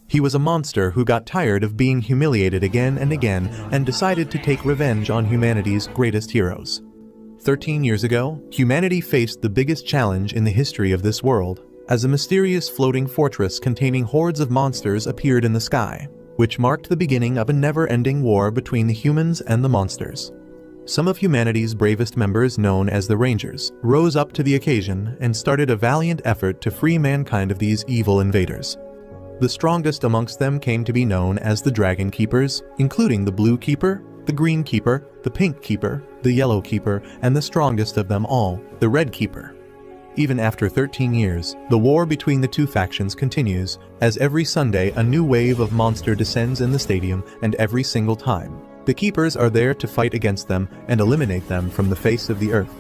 He was a monster who got tired of being humiliated again and again and decided to take revenge on humanity's greatest heroes. 13 years ago, humanity faced the biggest challenge in the history of this world, as a mysterious floating fortress containing hordes of monsters appeared in the sky, which marked the beginning of a never-ending war between the humans and the monsters. Some of humanity's bravest members, known as the Rangers, rose up to the occasion and started a valiant effort to free mankind of these evil invaders. The strongest amongst them came to be known as the Dragon Keepers, including the Blue Keeper, the Green Keeper, the Pink Keeper, the Yellow Keeper, and the strongest of them all, the Red Keeper. Even after 13 years, the war between the two factions continues, as every Sunday a new wave of monster descends in the stadium, and every single time, the Keepers are there to fight against them and eliminate them from the face of the earth.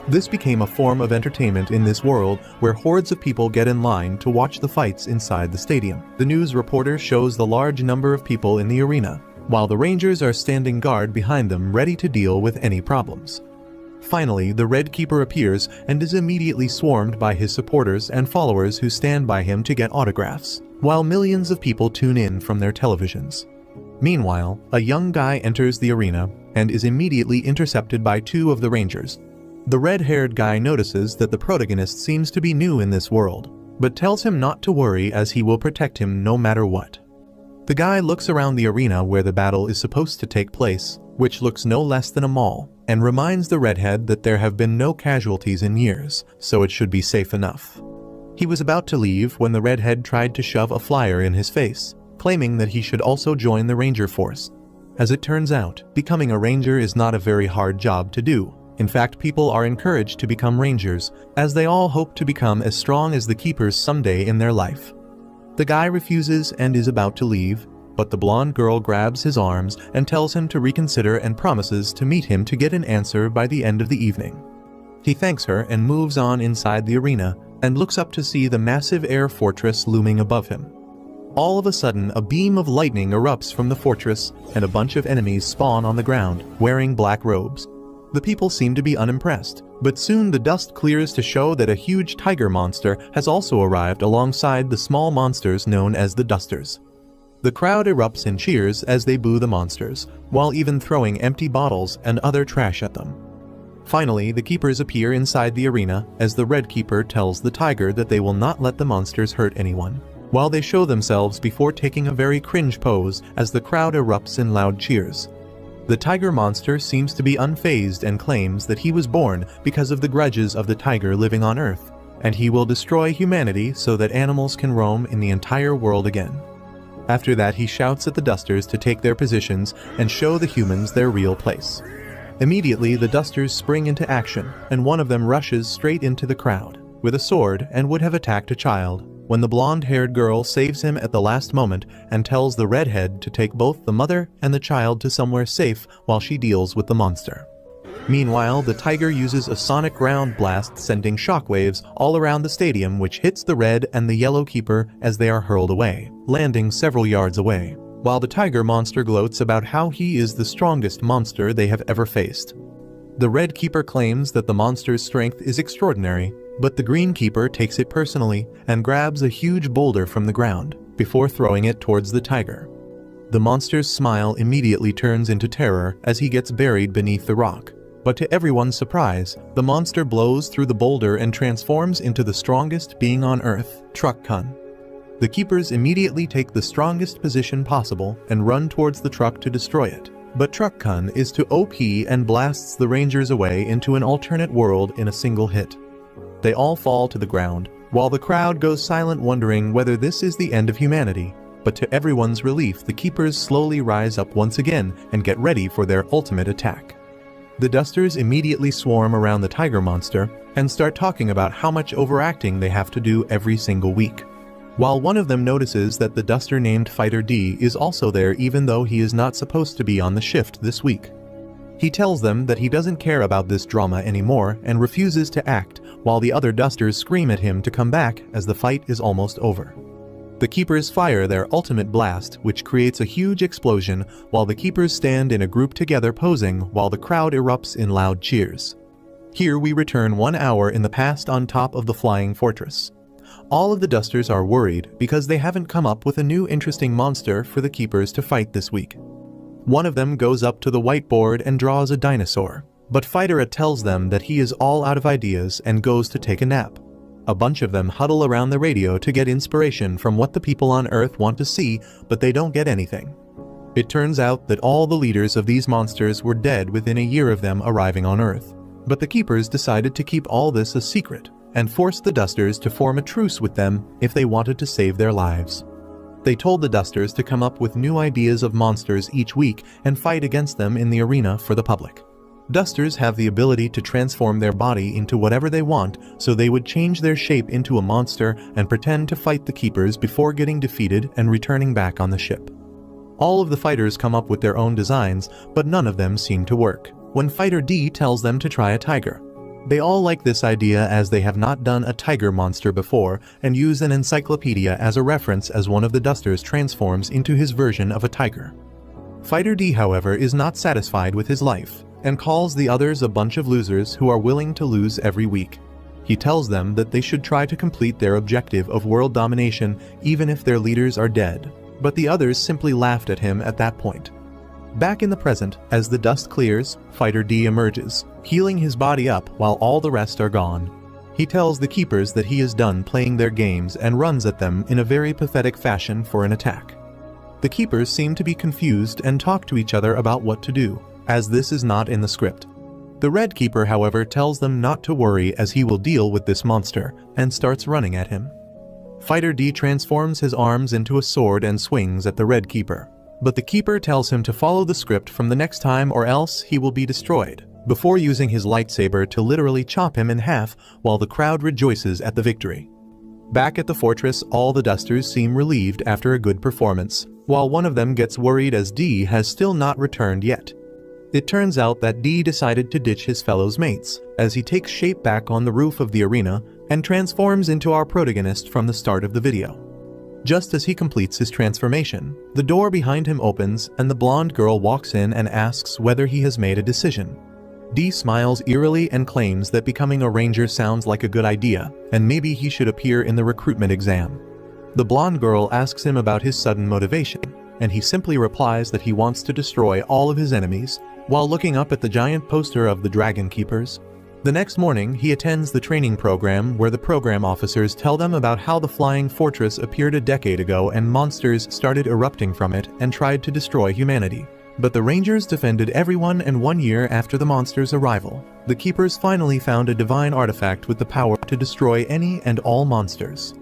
This became a form of entertainment in this world where hordes of people get in line to watch the fights inside the stadium. The news reporter shows the large number of people in the arena, while the Rangers are standing guard behind them ready to deal with any problems. Finally, the Red Keeper appears and is immediately swarmed by his supporters and followers who stand by him to get autographs, while millions of people tune in from their televisions. Meanwhile, a young guy enters the arena and is immediately intercepted by two of the Rangers. The red-haired guy notices that the protagonist seems to be new in this world, but tells him not to worry as he will protect him no matter what. The guy looks around the arena where the battle is supposed to take place, which looks no less than a mall, and reminds the redhead that there have been no casualties in years, so it should be safe enough. He was about to leave when the redhead tried to shove a flyer in his face, claiming that he should also join the Ranger force. As it turns out, becoming a Ranger is not a very hard job to do. In fact, people are encouraged to become Rangers, as they all hope to become as strong as the Keepers someday in their life. The guy refuses and is about to leave, but the blonde girl grabs his arms and tells him to reconsider and promises to meet him to get an answer by the end of the evening. He thanks her and moves on inside the arena and looks up to see the massive air fortress looming above him. All of a sudden, a beam of lightning erupts from the fortress and a bunch of enemies spawn on the ground, wearing black robes. The people seem to be unimpressed, but soon the dust clears to show that a huge tiger monster has also arrived alongside the small monsters known as the Dusters. The crowd erupts in cheers as they boo the monsters, while even throwing empty bottles and other trash at them. Finally, the Keepers appear inside the arena as the Red Keeper tells the tiger that they will not let the monsters hurt anyone, while they show themselves before taking a very cringe pose as the crowd erupts in loud cheers. The tiger monster seems to be unfazed and claims that he was born because of the grudges of the tiger living on Earth, and he will destroy humanity so that animals can roam in the entire world again. After that, he shouts at the Dusters to take their positions and show the humans their real place. Immediately, the Dusters spring into action, and one of them rushes straight into the crowd with a sword and would have attacked a child, when the blonde-haired girl saves him at the last moment and tells the redhead to take both the mother and the child to somewhere safe while she deals with the monster. Meanwhile, the tiger uses a sonic ground blast, sending shockwaves all around the stadium, which hits the Red and the Yellow Keeper as they are hurled away, landing several yards away, while the tiger monster gloats about how he is the strongest monster they have ever faced. The Red Keeper claims that the monster's strength is extraordinary, but the Green Keeper takes it personally and grabs a huge boulder from the ground before throwing it towards the tiger. The monster's smile immediately turns into terror as he gets buried beneath the rock. But to everyone's surprise, the monster blows through the boulder and transforms into the strongest being on Earth, Truck-kun. The Keepers immediately take the strongest position possible and run towards the truck to destroy it. But Truck-kun is too OP and blasts the Rangers away into an alternate world in a single hit. They all fall to the ground, while the crowd goes silent, wondering whether this is the end of humanity. But to everyone's relief, the Keepers slowly rise up once again and get ready for their ultimate attack. The Dusters immediately swarm around the tiger monster and start talking about how much overacting they have to do every single week. While one of them notices that the Duster named Fighter D is also there even though he is not supposed to be on the shift this week. He tells them that he doesn't care about this drama anymore and refuses to act, while the other Dusters scream at him to come back as the fight is almost over. The Keepers fire their ultimate blast, which creates a huge explosion, while the Keepers stand in a group together posing while the crowd erupts in loud cheers. Here we return 1 hour in the past on top of the flying fortress. All of the Dusters are worried because they haven't come up with a new interesting monster for the Keepers to fight this week. One of them goes up to the whiteboard and draws a dinosaur, but Fighter tells them that he is all out of ideas and goes to take a nap. A bunch of them huddle around the radio to get inspiration from what the people on Earth want to see, but they don't get anything. It turns out that all the leaders of these monsters were dead within a year of them arriving on Earth. But the Keepers decided to keep all this a secret and forced the Dusters to form a truce with them if they wanted to save their lives. They told the Dusters to come up with new ideas of monsters each week and fight against them in the arena for the public. Dusters have the ability to transform their body into whatever they want, so they would change their shape into a monster and pretend to fight the Keepers before getting defeated and returning back on the ship. All of the fighters come up with their own designs, but none of them seem to work. When Fighter D tells them to try a tiger. They all like this idea as they have not done a tiger monster before and use an encyclopedia as a reference as one of the Dusters transforms into his version of a tiger. Fighter D, however, is not satisfied with his life and calls the others a bunch of losers who are willing to lose every week. He tells them that they should try to complete their objective of world domination even if their leaders are dead, but the others simply laughed at him at that point. Back in the present, as the dust clears, Fighter D emerges, healing his body up while all the rest are gone. He tells the Keepers that he is done playing their games and runs at them in a very pathetic fashion for an attack. The Keepers seem to be confused and talk to each other about what to do, as this is not in the script. The Red Keeper, however, tells them not to worry as he will deal with this monster, and starts running at him. Fighter D transforms his arms into a sword and swings at the Red Keeper, but the Keeper tells him to follow the script from the next time or else he will be destroyed, before using his lightsaber to literally chop him in half while the crowd rejoices at the victory. Back at the fortress, all the Dusters seem relieved after a good performance, while one of them gets worried as D has still not returned yet. It turns out that D decided to ditch his fellow's mates, as he takes shape back on the roof of the arena and transforms into our protagonist from the start of the video. Just as he completes his transformation, the door behind him opens and the blonde girl walks in and asks whether he has made a decision. D smiles eerily and claims that becoming a ranger sounds like a good idea, and maybe he should appear in the recruitment exam. The blonde girl asks him about his sudden motivation, and he simply replies that he wants to destroy all of his enemies, while looking up at the giant poster of the Dragon Keepers. The next morning, he attends the training program where the program officers tell them about how the flying fortress appeared a decade ago and monsters started erupting from it and tried to destroy humanity. But the Rangers defended everyone, and 1 year after the monsters' arrival, the Keepers finally found a divine artifact with the power to destroy any and all monsters.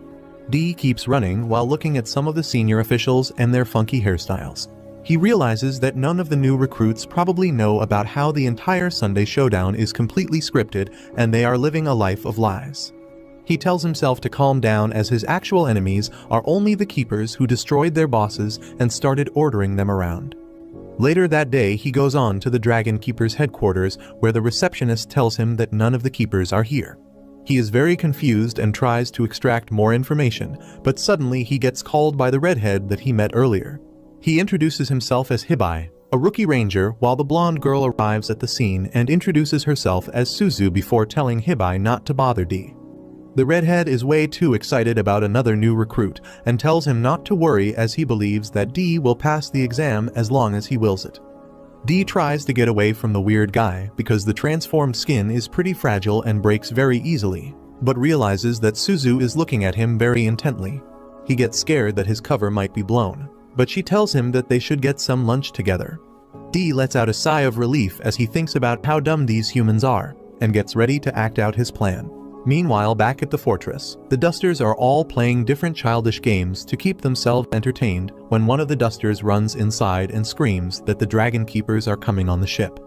D keeps running while looking at some of the senior officials and their funky hairstyles. He realizes that none of the new recruits probably know about how the entire Sunday Showdown is completely scripted and they are living a life of lies. He tells himself to calm down as his actual enemies are only the Keepers who destroyed their bosses and started ordering them around. Later that day, he goes on to the Dragon Keepers' headquarters where the receptionist tells him that none of the Keepers are here. He is very confused and tries to extract more information, but suddenly he gets called by the redhead that he met earlier. He introduces himself as Hibai, a rookie ranger, while the blonde girl arrives at the scene and introduces herself as Suzu before telling Hibai not to bother D. The redhead is way too excited about another new recruit and tells him not to worry as he believes that D will pass the exam as long as he wills it. D tries to get away from the weird guy because the transformed skin is pretty fragile and breaks very easily, but realizes that Suzu is looking at him very intently. He gets scared that his cover might be blown, but she tells him that they should get some lunch together. D lets out a sigh of relief as he thinks about how dumb these humans are, and gets ready to act out his plan. Meanwhile, back at the fortress, the Dusters are all playing different childish games to keep themselves entertained when one of the Dusters runs inside and screams that the Dragon Keepers are coming on the ship.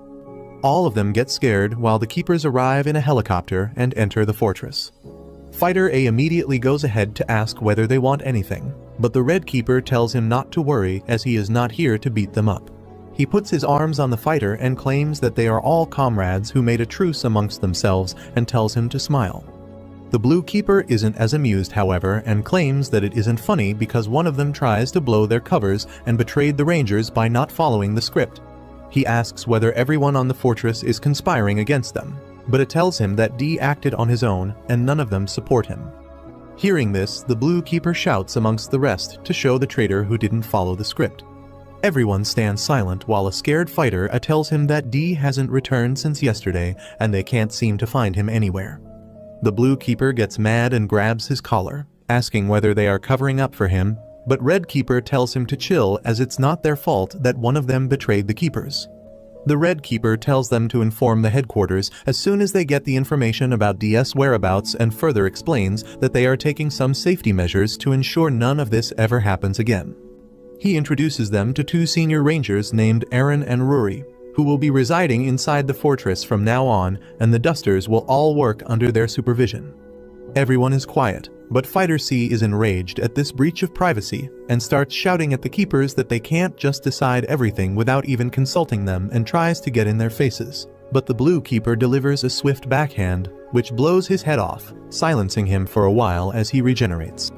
All of them get scared while the Keepers arrive in a helicopter and enter the fortress. Fighter A immediately goes ahead to ask whether they want anything, but the Red Keeper tells him not to worry as he is not here to beat them up. He puts his arms on the fighter and claims that they are all comrades who made a truce amongst themselves and tells him to smile. The Blue Keeper isn't as amused, however, and claims that it isn't funny because one of them tries to blow their covers and betrayed the Rangers by not following the script. He asks whether everyone on the fortress is conspiring against them, but it tells him that D acted on his own and none of them support him. Hearing this, the Blue Keeper shouts amongst the rest to show the traitor who didn't follow the script. Everyone stands silent while a scared fighter tells him that D hasn't returned since yesterday and they can't seem to find him anywhere. The Blue Keeper gets mad and grabs his collar, asking whether they are covering up for him, but Red Keeper tells him to chill as it's not their fault that one of them betrayed the Keepers. The Red Keeper tells them to inform the headquarters as soon as they get the information about DS whereabouts and further explains that they are taking some safety measures to ensure none of this ever happens again. He introduces them to two senior rangers named Aaron and Rory, who will be residing inside the fortress from now on, and the Dusters will all work under their supervision. Everyone is quiet, but Fighter C is enraged at this breach of privacy and starts shouting at the Keepers that they can't just decide everything without even consulting them and tries to get in their faces. But the Blue Keeper delivers a swift backhand, which blows his head off, silencing him for a while as he regenerates.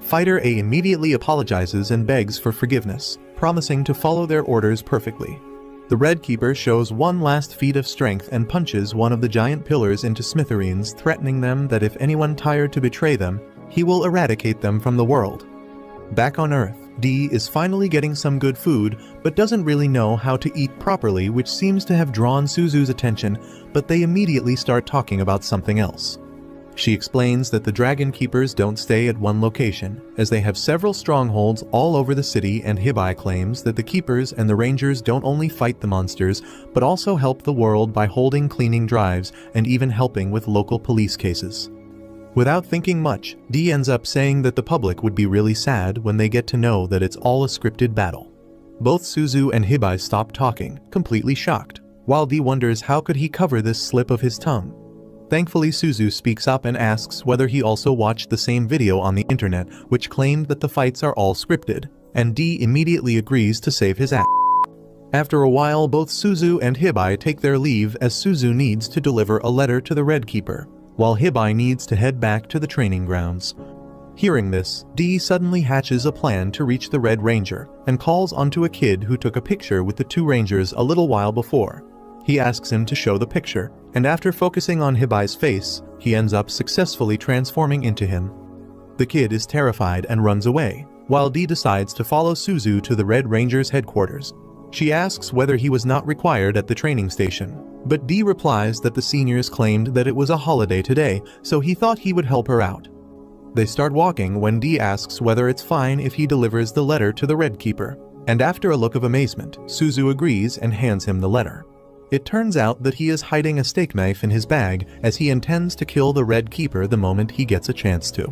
Fighter A immediately apologizes and begs for forgiveness, promising to follow their orders perfectly. The Red Keeper shows one last feat of strength and punches one of the giant pillars into smithereens, threatening them that if anyone tired to betray them, he will eradicate them from the world. Back on Earth, D is finally getting some good food, but doesn't really know how to eat properly, which seems to have drawn Suzu's attention, but they immediately start talking about something else. She explains that the Dragon Keepers don't stay at one location, as they have several strongholds all over the city, and Hibai claims that the Keepers and the Rangers don't only fight the monsters, but also help the world by holding cleaning drives and even helping with local police cases. Without thinking much, D ends up saying that the public would be really sad when they get to know that it's all a scripted battle. Both Suzu and Hibai stop talking, completely shocked, while D wonders how could he cover this slip of his tongue. Thankfully, Suzu speaks up and asks whether he also watched the same video on the internet which claimed that the fights are all scripted, and D immediately agrees to save his ass. After a while, both Suzu and Hibai take their leave as Suzu needs to deliver a letter to the Red Keeper, while Hibai needs to head back to the training grounds. Hearing this, D suddenly hatches a plan to reach the Red Ranger and calls onto a kid who took a picture with the two Rangers a little while before. He asks him to show the picture, and after focusing on Hibai's face, he ends up successfully transforming into him. The kid is terrified and runs away, while D decides to follow Suzu to the Red Ranger's headquarters. She asks whether he was not required at the training station, but D replies that the seniors claimed that it was a holiday today, so he thought he would help her out. They start walking when D asks whether it's fine if he delivers the letter to the Red Keeper, and after a look of amazement, Suzu agrees and hands him the letter. It turns out that he is hiding a steak knife in his bag as he intends to kill the Red Keeper the moment he gets a chance to.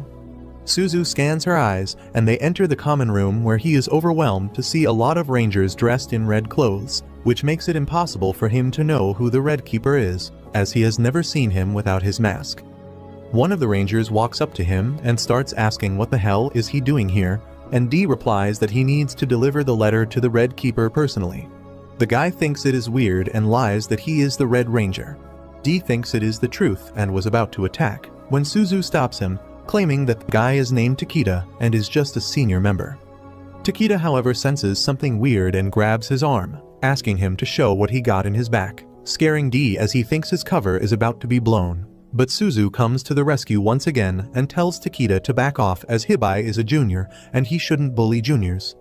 Suzu scans her eyes and they enter the common room where he is overwhelmed to see a lot of Rangers dressed in red clothes, which makes it impossible for him to know who the Red Keeper is, as he has never seen him without his mask. One of the Rangers walks up to him and starts asking what the hell is he doing here, and D replies that he needs to deliver the letter to the Red Keeper personally. The guy thinks it is weird and lies that he is the Red Ranger. D thinks it is the truth and was about to attack, when Suzu stops him, claiming that the guy is named Takeda and is just a senior member. Takeda, however, senses something weird and grabs his arm, asking him to show what he got in his back, scaring D as he thinks his cover is about to be blown. But Suzu comes to the rescue once again and tells Takeda to back off as Hibai is a junior and he shouldn't bully juniors.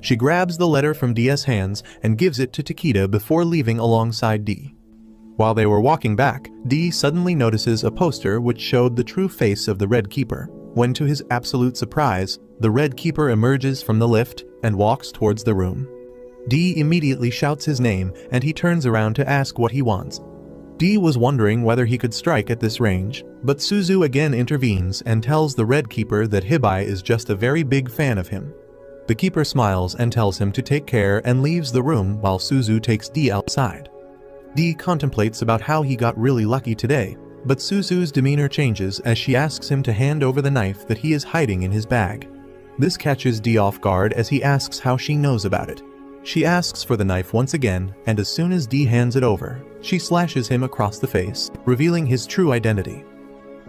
She grabs the letter from D's hands and gives it to Takeda before leaving alongside D. While they were walking back, D suddenly notices a poster which showed the true face of the Red Keeper, when to his absolute surprise, the Red Keeper emerges from the lift and walks towards the room. D immediately shouts his name and he turns around to ask what he wants. D was wondering whether he could strike at this range, but Suzu again intervenes and tells the Red Keeper that Hibai is just a very big fan of him. The Keeper smiles and tells him to take care and leaves the room while Suzu takes D outside. D contemplates about how he got really lucky today, but Suzu's demeanor changes as she asks him to hand over the knife that he is hiding in his bag. This catches D off guard as he asks how she knows about it. She asks for the knife once again, and as soon as D hands it over, she slashes him across the face, revealing his true identity.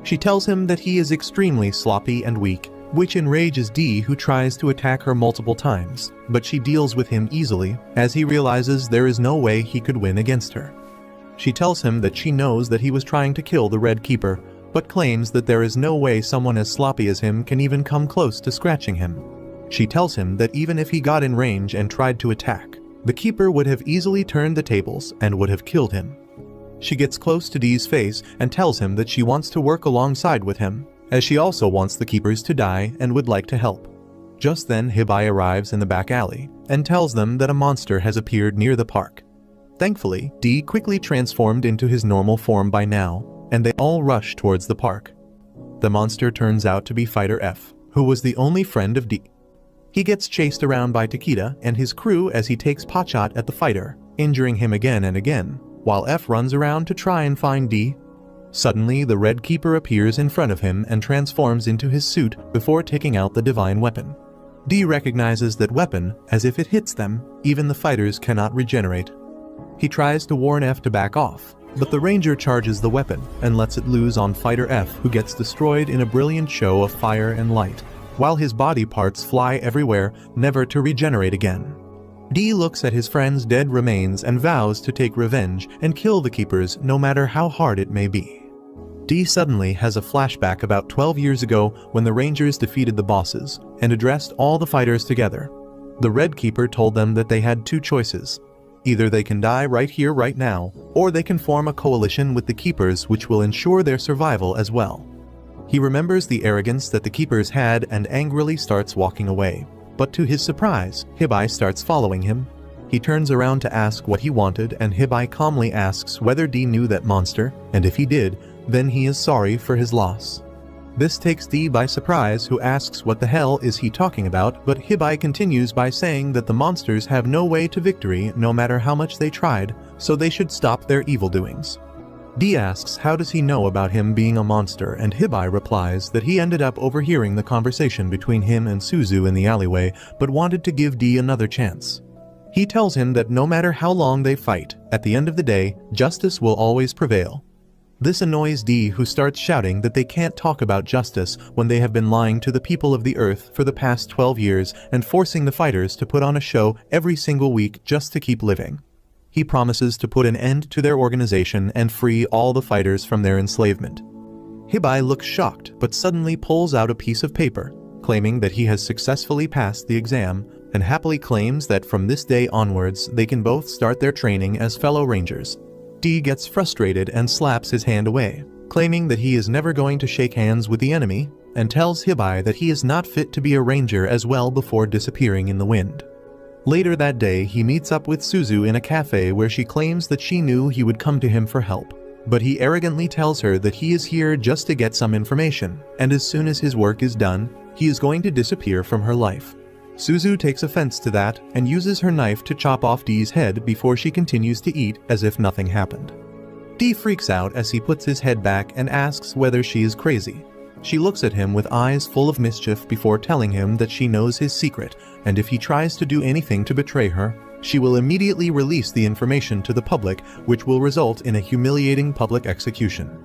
She tells him that he is extremely sloppy and weak, which enrages D, who tries to attack her multiple times, but she deals with him easily as he realizes there is no way he could win against her. She tells him that she knows that he was trying to kill the Red Keeper, but claims that there is no way someone as sloppy as him can even come close to scratching him. She tells him that even if he got in range and tried to attack, the keeper would have easily turned the tables and would have killed him. She gets close to Dee's face and tells him that she wants to work alongside with him, as she also wants the keepers to die and would like to help. Just then Hibai arrives in the back alley and tells them that a monster has appeared near the park. Thankfully, Dee quickly transformed into his normal form by now, and they all rush towards the park. The monster turns out to be Fighter F, who was the only friend of Dee. He gets chased around by Takeda and his crew as he takes potshot at the fighter, injuring him again and again, while F runs around to try and find Dee. Suddenly, the Red Keeper appears in front of him and transforms into his suit before taking out the divine weapon. Dee recognizes that weapon, as if it hits them, even the fighters cannot regenerate. He tries to warn F to back off, but the Ranger charges the weapon and lets it loose on Fighter F, who gets destroyed in a brilliant show of fire and light, while his body parts fly everywhere, never to regenerate again. Dee looks at his friend's dead remains and vows to take revenge and kill the Keepers no matter how hard it may be. Dee suddenly has a flashback about 12 years ago when the Rangers defeated the bosses and addressed all the fighters together. The Red Keeper told them that they had two choices. Either they can die right here, right now, or they can form a coalition with the Keepers which will ensure their survival as well. He remembers the arrogance that the Keepers had and angrily starts walking away. But to his surprise, Hibai starts following him. He turns around to ask what he wanted, and Hibai calmly asks whether Dee knew that monster, and if he did, then he is sorry for his loss. This takes Dee by surprise, who asks what the hell is he talking about, but Hibai continues by saying that the monsters have no way to victory no matter how much they tried, so they should stop their evil doings. Dee asks how does he know about him being a monster, and Hibai replies that he ended up overhearing the conversation between him and Suzu in the alleyway, but wanted to give Dee another chance. He tells him that no matter how long they fight, at the end of the day, justice will always prevail. This annoys Dee, who starts shouting that they can't talk about justice when they have been lying to the people of the Earth for the past 12 years and forcing the fighters to put on a show every single week just to keep living. He promises to put an end to their organization and free all the fighters from their enslavement. Hibai looks shocked but suddenly pulls out a piece of paper, claiming that he has successfully passed the exam, and happily claims that from this day onwards they can both start their training as fellow Rangers. Dee gets frustrated and slaps his hand away, claiming that he is never going to shake hands with the enemy, and tells Hibai that he is not fit to be a ranger as well before disappearing in the wind. Later that day, he meets up with Suzu in a cafe where she claims that she knew he would come to him for help, but he arrogantly tells her that he is here just to get some information, and as soon as his work is done, he is going to disappear from her life. Suzu takes offense to that and uses her knife to chop off Dee's head before she continues to eat as if nothing happened. Dee freaks out as he puts his head back and asks whether she is crazy. She looks at him with eyes full of mischief before telling him that she knows his secret, and if he tries to do anything to betray her, she will immediately release the information to the public, which will result in a humiliating public execution.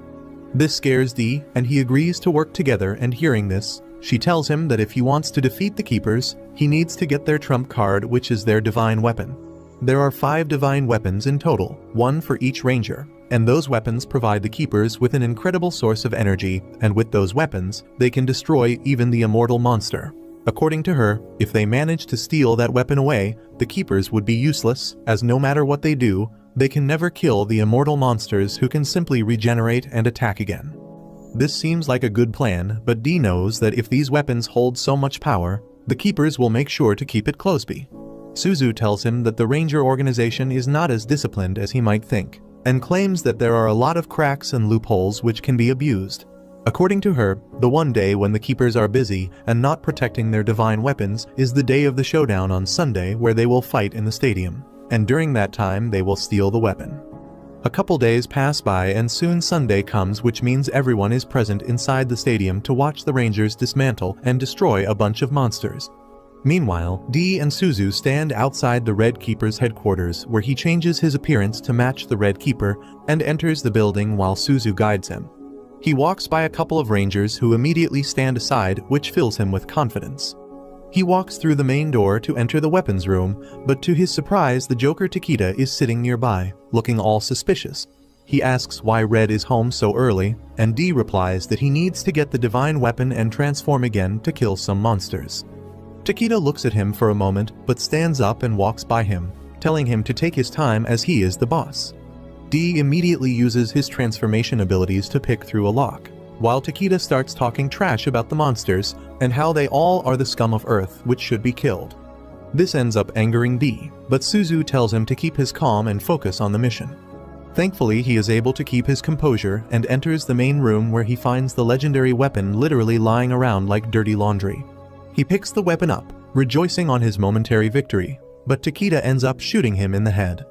This scares Dee, and he agrees to work together, and hearing this, she tells him that if he wants to defeat the Keepers, he needs to get their trump card, which is their divine weapon. There are 5 divine weapons in total, 1 for each ranger, and those weapons provide the Keepers with an incredible source of energy, and with those weapons, they can destroy even the immortal monster. According to her, if they manage to steal that weapon away, the Keepers would be useless, as no matter what they do, they can never kill the immortal monsters who can simply regenerate and attack again. This seems like a good plan, but Dee knows that if these weapons hold so much power, the Keepers will make sure to keep it close-by. Suzu tells him that the Ranger organization is not as disciplined as he might think, and claims that there are a lot of cracks and loopholes which can be abused. According to her, the one day when the Keepers are busy and not protecting their divine weapons is the day of the showdown on Sunday, where they will fight in the stadium, and during that time they will steal the weapon. A couple days pass by and soon Sunday comes, which means everyone is present inside the stadium to watch the Rangers dismantle and destroy a bunch of monsters. Meanwhile, Dee and Suzu stand outside the Red Keeper's headquarters, where he changes his appearance to match the Red Keeper and enters the building while Suzu guides him. He walks by a couple of Rangers who immediately stand aside, which fills him with confidence. He walks through the main door to enter the weapons room, but to his surprise the Joker Takeda is sitting nearby, looking all suspicious. He asks why Red is home so early, and D replies that he needs to get the divine weapon and transform again to kill some monsters. Takeda looks at him for a moment but stands up and walks by him, telling him to take his time as he is the boss. D immediately uses his transformation abilities to pick through a lock, while Takeda starts talking trash about the monsters and how they all are the scum of Earth which should be killed. This ends up angering D, but Suzu tells him to keep his calm and focus on the mission. Thankfully, he is able to keep his composure and enters the main room where he finds the legendary weapon literally lying around like dirty laundry. He picks the weapon up, rejoicing on his momentary victory, but Takeda ends up shooting him in the head.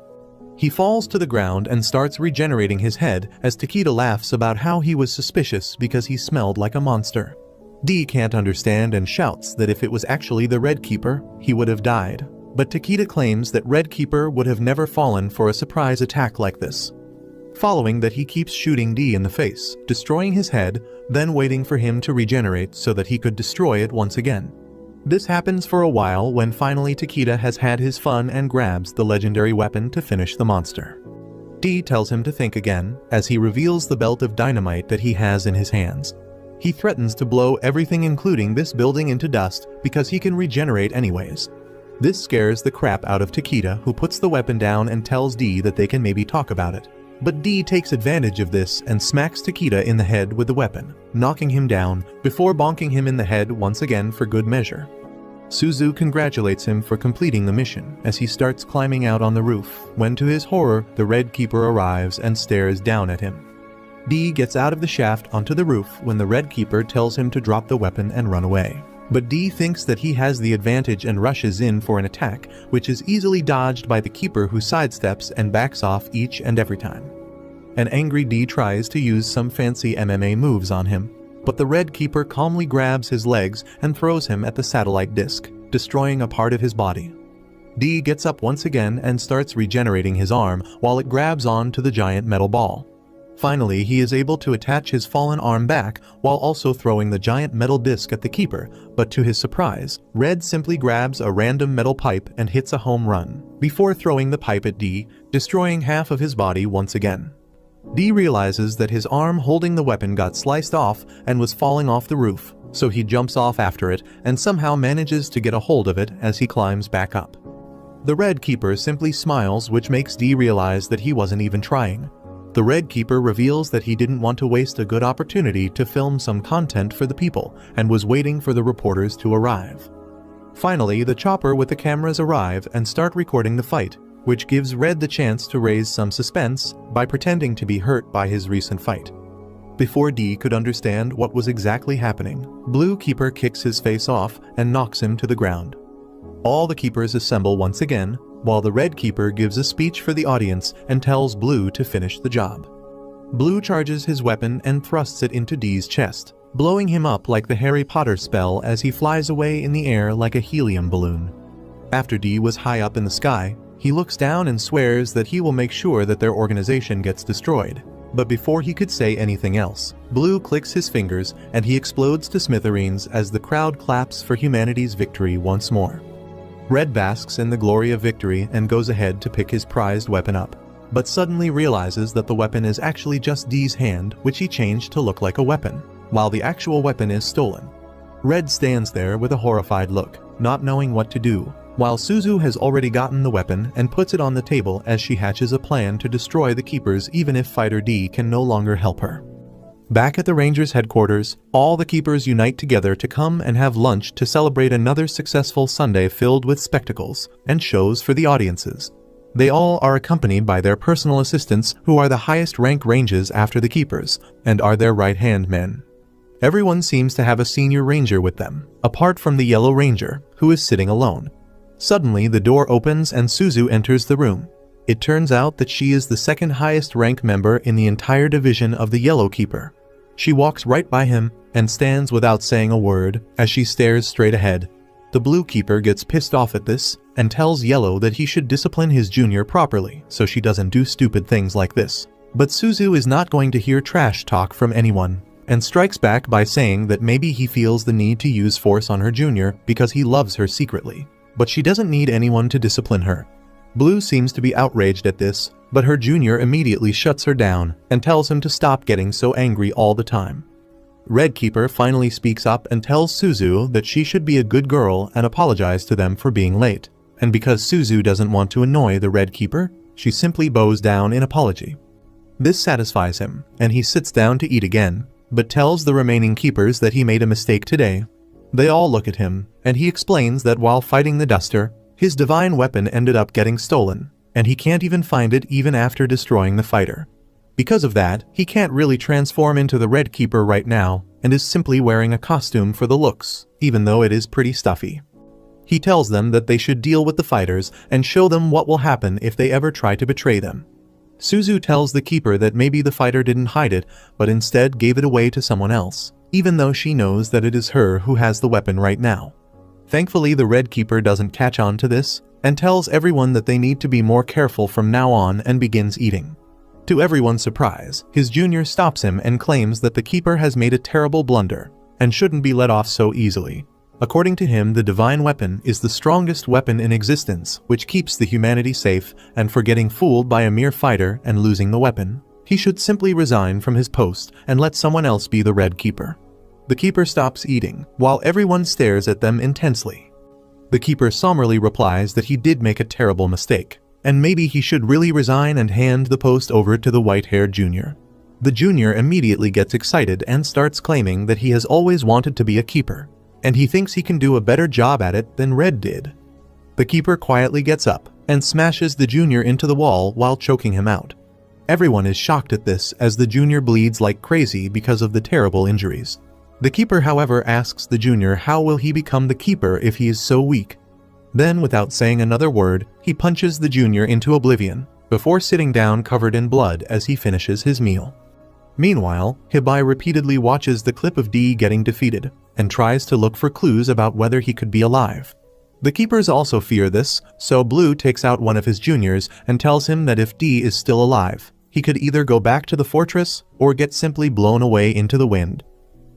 He falls to the ground and starts regenerating his head as Takeda laughs about how he was suspicious because he smelled like a monster. D can't understand and shouts that if it was actually the Red Keeper, he would have died. But Takeda claims that Red Keeper would have never fallen for a surprise attack like this. Following that, he keeps shooting D in the face, destroying his head, then waiting for him to regenerate so that he could destroy it once again. This happens for a while when finally Takeda has had his fun and grabs the legendary weapon to finish the monster. D tells him to think again as he reveals the belt of dynamite that he has in his hands. He threatens to blow everything including this building into dust because he can regenerate anyways. This scares the crap out of Takeda, who puts the weapon down and tells D that they can maybe talk about it. But D takes advantage of this and smacks Takeda in the head with the weapon, knocking him down before bonking him in the head once again for good measure. Suzu congratulates him for completing the mission as he starts climbing out on the roof when, to his horror, the Red Keeper arrives and stares down at him. D gets out of the shaft onto the roof when the Red Keeper tells him to drop the weapon and run away. But D thinks that he has the advantage and rushes in for an attack, which is easily dodged by the Keeper, who sidesteps and backs off each and every time. An angry D tries to use some fancy MMA moves on him, but the Red Keeper calmly grabs his legs and throws him at the satellite disc, destroying a part of his body. D gets up once again and starts regenerating his arm while it grabs on to the giant metal ball. Finally, he is able to attach his fallen arm back while also throwing the giant metal disc at the Keeper, but to his surprise, Red simply grabs a random metal pipe and hits a home run, before throwing the pipe at D, destroying half of his body once again. D realizes that his arm holding the weapon got sliced off and was falling off the roof, so he jumps off after it and somehow manages to get a hold of it as he climbs back up. The Red Keeper simply smiles, which makes D realize that he wasn't even trying. The Red Keeper reveals that he didn't want to waste a good opportunity to film some content for the people and was waiting for the reporters to arrive. Finally, the chopper with the cameras arrive and start recording the fight, which gives Red the chance to raise some suspense by pretending to be hurt by his recent fight. Before D could understand what was exactly happening, Blue Keeper kicks his face off and knocks him to the ground. All the Keepers assemble once again, while the Red Keeper gives a speech for the audience and tells Blue to finish the job. Blue charges his weapon and thrusts it into D's chest, blowing him up like the Harry Potter spell as he flies away in the air like a helium balloon. After D was high up in the sky, he looks down and swears that he will make sure that their organization gets destroyed. But before he could say anything else, Blue clicks his fingers and he explodes to smithereens as the crowd claps for humanity's victory once more. Red basks in the glory of victory and goes ahead to pick his prized weapon up, but suddenly realizes that the weapon is actually just D's hand, which he changed to look like a weapon, while the actual weapon is stolen. Red stands there with a horrified look, not knowing what to do, while Suzu has already gotten the weapon and puts it on the table as she hatches a plan to destroy the Keepers even if Fighter D can no longer help her. Back at the Rangers' headquarters, all the Keepers unite together to come and have lunch to celebrate another successful Sunday filled with spectacles and shows for the audiences. They all are accompanied by their personal assistants, who are the highest rank ranges after the Keepers and are their right-hand men. Everyone seems to have a senior ranger with them, apart from the Yellow Ranger, who is sitting alone. Suddenly, the door opens and Suzu enters the room. It turns out that she is the second highest rank member in the entire division of the Yellow Keeper. She walks right by him and stands without saying a word as she stares straight ahead. The Blue Keeper gets pissed off at this and tells Yellow that he should discipline his junior properly so she doesn't do stupid things like this. But Suzu is not going to hear trash talk from anyone and strikes back by saying that maybe he feels the need to use force on her junior because he loves her secretly. But she doesn't need anyone to discipline her. Blue seems to be outraged at this, but her junior immediately shuts her down and tells him to stop getting so angry all the time. Red Keeper finally speaks up and tells Suzu that she should be a good girl and apologize to them for being late, and because Suzu doesn't want to annoy the Red Keeper, she simply bows down in apology. This satisfies him, and he sits down to eat again, but tells the remaining keepers that he made a mistake today. They all look at him, and he explains that while fighting the Duster, his divine weapon ended up getting stolen, and he can't even find it even after destroying the fighter. Because of that, he can't really transform into the Red Keeper right now, and is simply wearing a costume for the looks, even though it is pretty stuffy. He tells them that they should deal with the fighters and show them what will happen if they ever try to betray them. Suzu tells the keeper that maybe the fighter didn't hide it, but instead gave it away to someone else, even though she knows that it is her who has the weapon right now. Thankfully, the Red Keeper doesn't catch on to this, and tells everyone that they need to be more careful from now on and begins eating. To everyone's surprise, his junior stops him and claims that the keeper has made a terrible blunder, and shouldn't be let off so easily. According to him, the divine weapon is the strongest weapon in existence, which keeps the humanity safe, and for getting fooled by a mere fighter and losing the weapon, he should simply resign from his post and let someone else be the Red Keeper. The keeper stops eating, while everyone stares at them intensely. The keeper somberly replies that he did make a terrible mistake, and maybe he should really resign and hand the post over to the white-haired junior. The junior immediately gets excited and starts claiming that he has always wanted to be a keeper, and he thinks he can do a better job at it than Red did. The keeper quietly gets up and smashes the junior into the wall while choking him out. Everyone is shocked at this as the junior bleeds like crazy because of the terrible injuries. The keeper, however, asks the junior how will he become the keeper if he is so weak. Then, without saying another word, he punches the junior into oblivion, before sitting down covered in blood as he finishes his meal. Meanwhile, Hibai repeatedly watches the clip of D getting defeated, and tries to look for clues about whether he could be alive. The keepers also fear this, so Blue takes out one of his juniors and tells him that if D is still alive, he could either go back to the fortress or get simply blown away into the wind.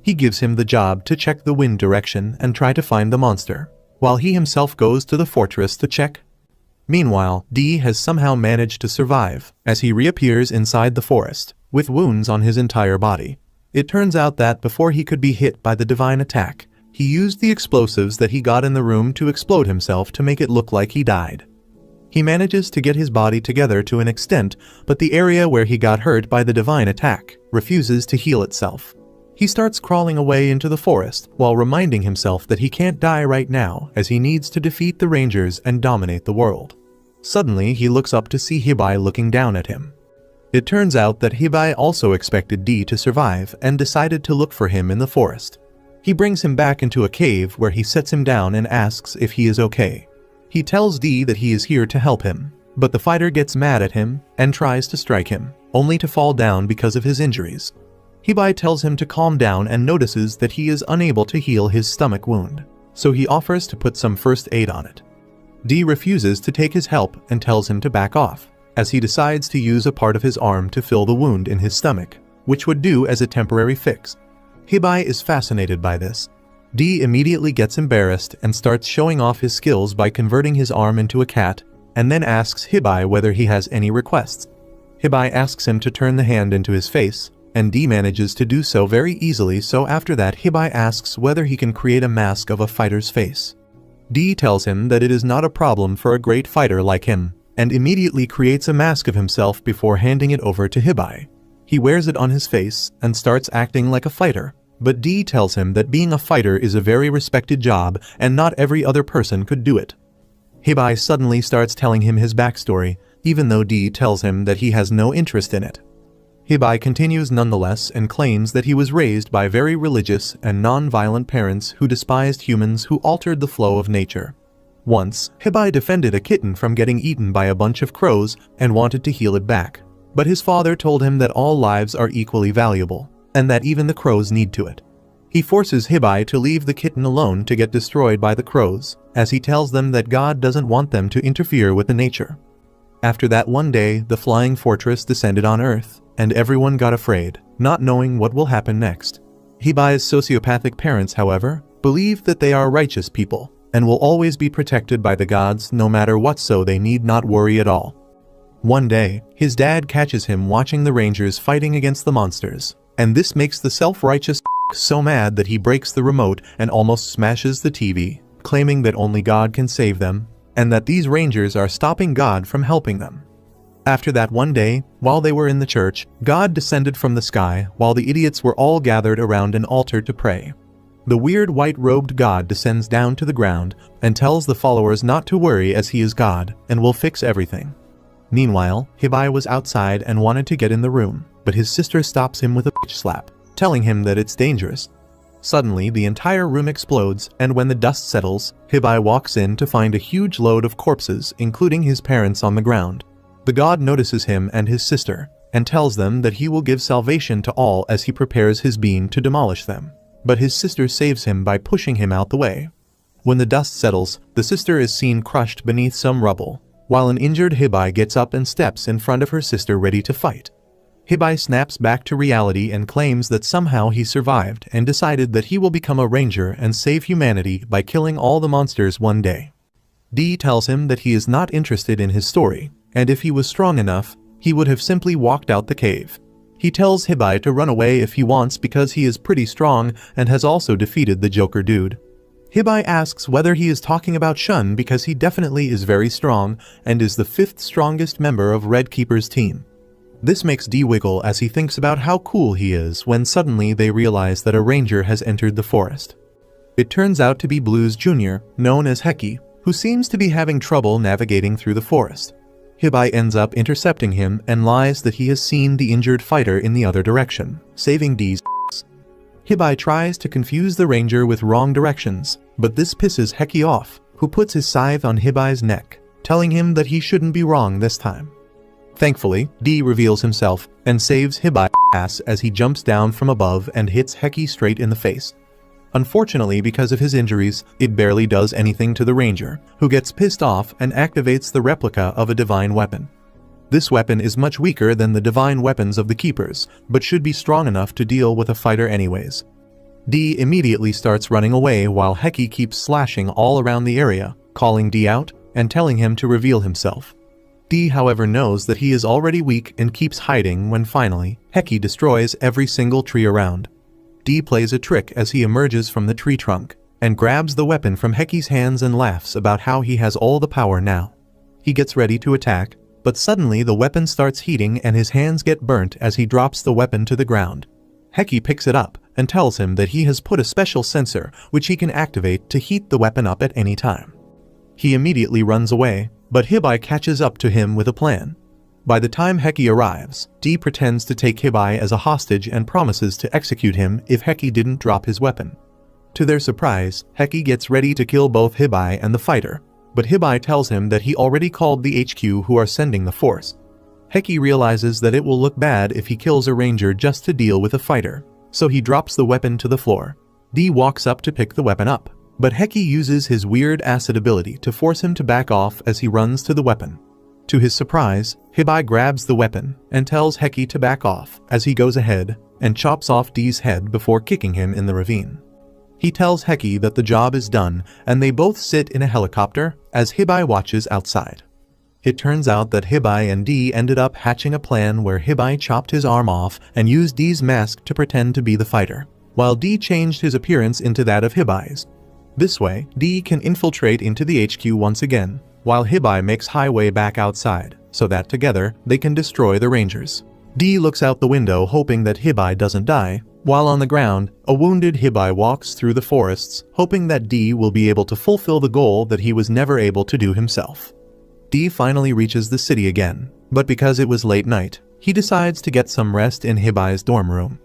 He gives him the job to check the wind direction and try to find the monster, while he himself goes to the fortress to check. Meanwhile, D has somehow managed to survive, as he reappears inside the forest, with wounds on his entire body. It turns out that before he could be hit by the divine attack, he used the explosives that he got in the room to explode himself to make it look like he died. He manages to get his body together to an extent, but the area where he got hurt by the divine attack refuses to heal itself. He starts crawling away into the forest while reminding himself that he can't die right now as he needs to defeat the Rangers and dominate the world. Suddenly, he looks up to see Hibai looking down at him. It turns out that Hibai also expected D to survive and decided to look for him in the forest. He brings him back into a cave where he sets him down and asks if he is okay. He tells D that he is here to help him, but the fighter gets mad at him and tries to strike him, only to fall down because of his injuries. Hibai tells him to calm down and notices that he is unable to heal his stomach wound, so he offers to put some first aid on it. D refuses to take his help and tells him to back off, as he decides to use a part of his arm to fill the wound in his stomach, which would do as a temporary fix. Hibai is fascinated by this. D immediately gets embarrassed and starts showing off his skills by converting his arm into a cat, and then asks Hibai whether he has any requests. Hibai asks him to turn the hand into his face, and D manages to do so very easily, so after that Hibai asks whether he can create a mask of a fighter's face. D tells him that it is not a problem for a great fighter like him, and immediately creates a mask of himself before handing it over to Hibai. He wears it on his face and starts acting like a fighter, but D tells him that being a fighter is a very respected job and not every other person could do it. Hibai suddenly starts telling him his backstory, even though D tells him that he has no interest in it. Hibai continues nonetheless and claims that he was raised by very religious and non-violent parents who despised humans who altered the flow of nature. Once, Hibai defended a kitten from getting eaten by a bunch of crows and wanted to heal it back, but his father told him that all lives are equally valuable, and that even the crows need to it. He forces Hibai to leave the kitten alone to get destroyed by the crows, as he tells them that God doesn't want them to interfere with the nature. After that one day, the flying fortress descended on Earth, and everyone got afraid, not knowing what will happen next. Hibai's sociopathic parents, however, believe that they are righteous people, and will always be protected by the gods no matter what, so they need not worry at all. One day, his dad catches him watching the Rangers fighting against the monsters, and this makes the self-righteous so mad that he breaks the remote and almost smashes the TV, claiming that only God can save them, and that these Rangers are stopping God from helping them. After that one day, while they were in the church, God descended from the sky while the idiots were all gathered around an altar to pray. The weird white-robed God descends down to the ground and tells the followers not to worry as he is God and will fix everything. Meanwhile, Hibai was outside and wanted to get in the room, but his sister stops him with a bitch slap, telling him that it's dangerous. Suddenly, the entire room explodes, and when the dust settles, Hibai walks in to find a huge load of corpses, including his parents, on the ground. The god notices him and his sister, and tells them that he will give salvation to all as he prepares his beam to demolish them. But his sister saves him by pushing him out the way. When the dust settles, the sister is seen crushed beneath some rubble, while an injured Hibai gets up and steps in front of her sister ready to fight. Hibai snaps back to reality and claims that somehow he survived and decided that he will become a ranger and save humanity by killing all the monsters one day. Dee tells him that he is not interested in his story, and if he was strong enough, he would have simply walked out the cave. He tells Hibai to run away if he wants because he is pretty strong and has also defeated the Joker dude. Hibai asks whether he is talking about Shun because he definitely is very strong and is the 5th strongest member of Red Keeper's team. This makes Dee wiggle as he thinks about how cool he is when suddenly they realize that a ranger has entered the forest. It turns out to be Blues Jr., known as Heki, who seems to be having trouble navigating through the forest. Hibai ends up intercepting him and lies that he has seen the injured fighter in the other direction, saving Dee's ass. Hibai tries to confuse the ranger with wrong directions, but this pisses Heki off, who puts his scythe on Hibai's neck, telling him that he shouldn't be wrong this time. Thankfully, Dee reveals himself and saves Hibai's ass as he jumps down from above and hits Heki straight in the face. Unfortunately, because of his injuries, it barely does anything to the ranger, who gets pissed off and activates the replica of a divine weapon. This weapon is much weaker than the divine weapons of the Keepers, but should be strong enough to deal with a fighter anyways. Dee immediately starts running away while Heki keeps slashing all around the area, calling Dee out and telling him to reveal himself. Dee, however, knows that he is already weak and keeps hiding when finally, Heki destroys every single tree around. Dee plays a trick as he emerges from the tree trunk and grabs the weapon from Heki's hands and laughs about how he has all the power now. He gets ready to attack, but suddenly the weapon starts heating and his hands get burnt as he drops the weapon to the ground. Heki picks it up and tells him that he has put a special sensor which he can activate to heat the weapon up at any time. He immediately runs away, but Hibai catches up to him with a plan. By the time Heki arrives, Dee pretends to take Hibai as a hostage and promises to execute him if Heki didn't drop his weapon. To their surprise, Heki gets ready to kill both Hibai and the fighter, but Hibai tells him that he already called the HQ who are sending the force. Heki realizes that it will look bad if he kills a ranger just to deal with a fighter, so he drops the weapon to the floor. Dee walks up to pick the weapon up, but Heki uses his weird acid ability to force him to back off as he runs to the weapon. To his surprise, Hibai grabs the weapon and tells Heki to back off as he goes ahead and chops off Dee's head before kicking him in the ravine. He tells Heki that the job is done and they both sit in a helicopter as Hibai watches outside. It turns out that Hibai and Dee ended up hatching a plan where Hibai chopped his arm off and used Dee's mask to pretend to be the fighter, while Dee changed his appearance into that of Hibai's. This way, Dee can infiltrate into the HQ once again, while Hibai makes highway back outside, so that together they can destroy the Rangers. Dee looks out the window hoping that Hibai doesn't die, while on the ground, a wounded Hibai walks through the forests, hoping that Dee will be able to fulfill the goal that he was never able to do himself. Dee finally reaches the city again, but because it was late night, he decides to get some rest in Hibai's dorm room.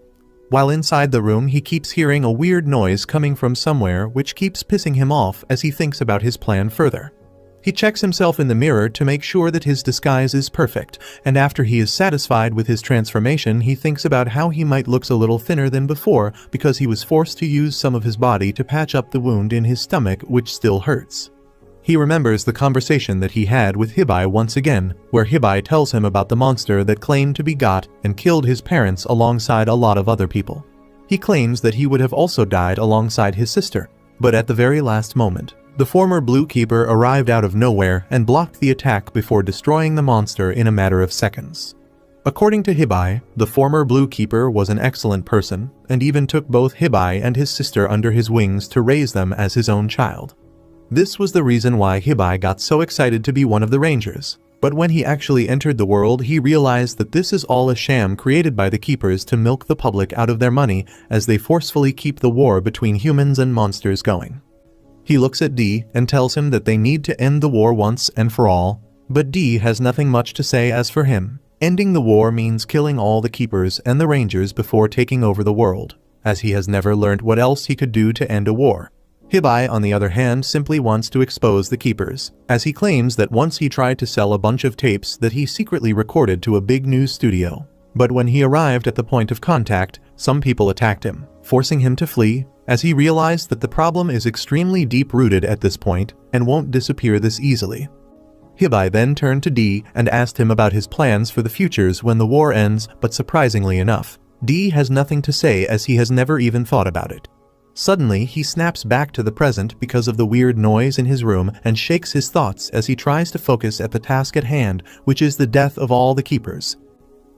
While inside the room, he keeps hearing a weird noise coming from somewhere which keeps pissing him off as he thinks about his plan further. He checks himself in the mirror to make sure that his disguise is perfect, and after he is satisfied with his transformation, he thinks about how he might look a little thinner than before because he was forced to use some of his body to patch up the wound in his stomach which still hurts. He remembers the conversation that he had with Hibai once again, where Hibai tells him about the monster that claimed to be God and killed his parents alongside a lot of other people. He claims that he would have also died alongside his sister, but at the very last moment, The former Blue Keeper arrived out of nowhere and blocked the attack before destroying the monster in a matter of seconds. According to Hibai, the former Blue Keeper was an excellent person, and even took both Hibai and his sister under his wings to raise them as his own child. This was the reason why Hibai got so excited to be one of the Rangers. But when he actually entered the world, he realized that this is all a sham created by the Keepers to milk the public out of their money as they forcefully keep the war between humans and monsters going. He looks at D and tells him that they need to end the war once and for all, but D has nothing much to say. As for him, ending the war means killing all the Keepers and the Rangers before taking over the world, as he has never learned what else he could do to end a war. Hibai, on the other hand, simply wants to expose the Keepers, as he claims that once he tried to sell a bunch of tapes that he secretly recorded to a big news studio. But when he arrived at the point of contact, some people attacked him, forcing him to flee, as he realized that the problem is extremely deep-rooted at this point and won't disappear this easily. Hibai then turned to D and asked him about his plans for the futures when the war ends, but surprisingly enough, D has nothing to say as he has never even thought about it. Suddenly, he snaps back to the present because of the weird noise in his room and shakes his thoughts as he tries to focus at the task at hand, which is the death of all the Keepers.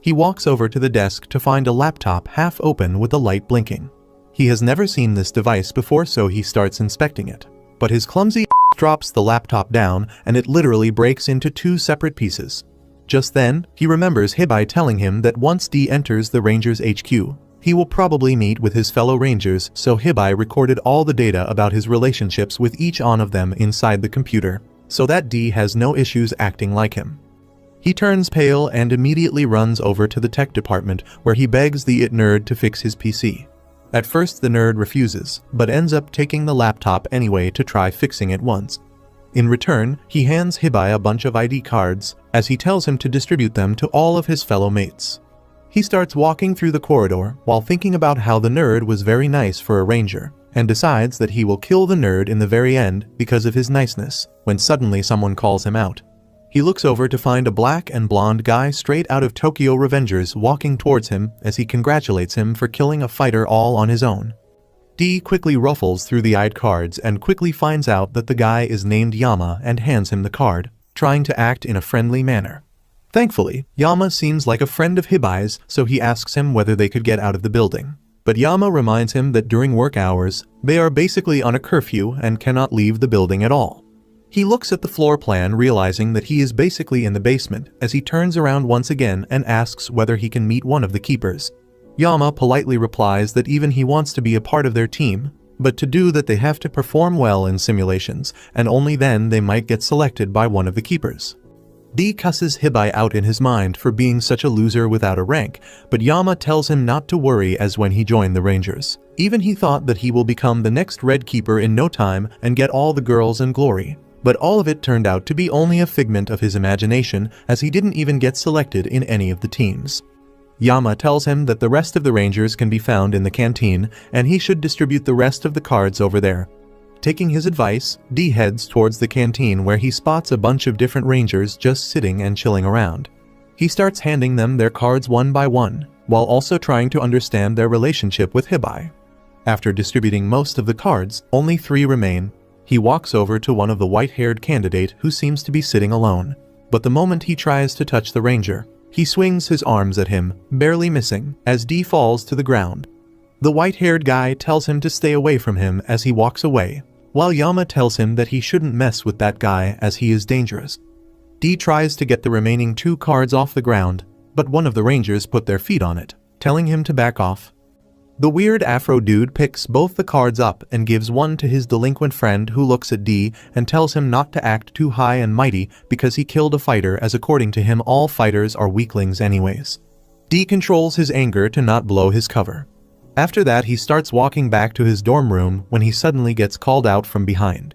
He walks over to the desk to find a laptop half open with the light blinking. He has never seen this device before, so he starts inspecting it. But his clumsy drops the laptop down and it literally breaks into two separate pieces. Just then, he remembers Hibai telling him that once D enters the Rangers HQ, he will probably meet with his fellow Rangers, so Hibai recorded all the data about his relationships with each one of them inside the computer, so that D has no issues acting like him. He turns pale and immediately runs over to the tech department where he begs the IT nerd to fix his PC. At first the nerd refuses, but ends up taking the laptop anyway to try fixing it once. In return, he hands Hibai a bunch of ID cards, as he tells him to distribute them to all of his fellow mates. He starts walking through the corridor while thinking about how the nerd was very nice for a ranger, and decides that he will kill the nerd in the very end because of his niceness, when suddenly someone calls him out. He looks over to find a black and blonde guy straight out of Tokyo Revengers walking towards him as he congratulates him for killing a fighter all on his own. D quickly ruffles through the ID cards and quickly finds out that the guy is named Yama and hands him the card, trying to act in a friendly manner. Thankfully, Yama seems like a friend of Hibai's, so he asks him whether they could get out of the building. But Yama reminds him that during work hours, they are basically on a curfew and cannot leave the building at all. He looks at the floor plan, realizing that he is basically in the basement, as he turns around once again and asks whether he can meet one of the Keepers. Yama politely replies that even he wants to be a part of their team, but to do that they have to perform well in simulations, and only then they might get selected by one of the Keepers. D cusses Hibai out in his mind for being such a loser without a rank, but Yama tells him not to worry, as when he joined the Rangers, even he thought that he will become the next Red Keeper in no time and get all the girls and glory. But all of it turned out to be only a figment of his imagination, as he didn't even get selected in any of the teams. Yama tells him that the rest of the Rangers can be found in the canteen, and he should distribute the rest of the cards over there. Taking his advice, D heads towards the canteen where he spots a bunch of different Rangers just sitting and chilling around. He starts handing them their cards one by one, while also trying to understand their relationship with Hibai. After distributing most of the cards, only 3 remain. He walks over to one of the white-haired candidate who seems to be sitting alone, but the moment he tries to touch the Ranger, he swings his arms at him, barely missing, as D falls to the ground. The white-haired guy tells him to stay away from him as he walks away, while Yama tells him that he shouldn't mess with that guy as he is dangerous. D tries to get the remaining 2 cards off the ground, but one of the Rangers put their feet on it, telling him to back off. The weird Afro dude picks both the cards up and gives one to his delinquent friend, who looks at D and tells him not to act too high and mighty because he killed a fighter, as according to him all fighters are weaklings anyways. D controls his anger to not blow his cover. After that, he starts walking back to his dorm room when he suddenly gets called out from behind.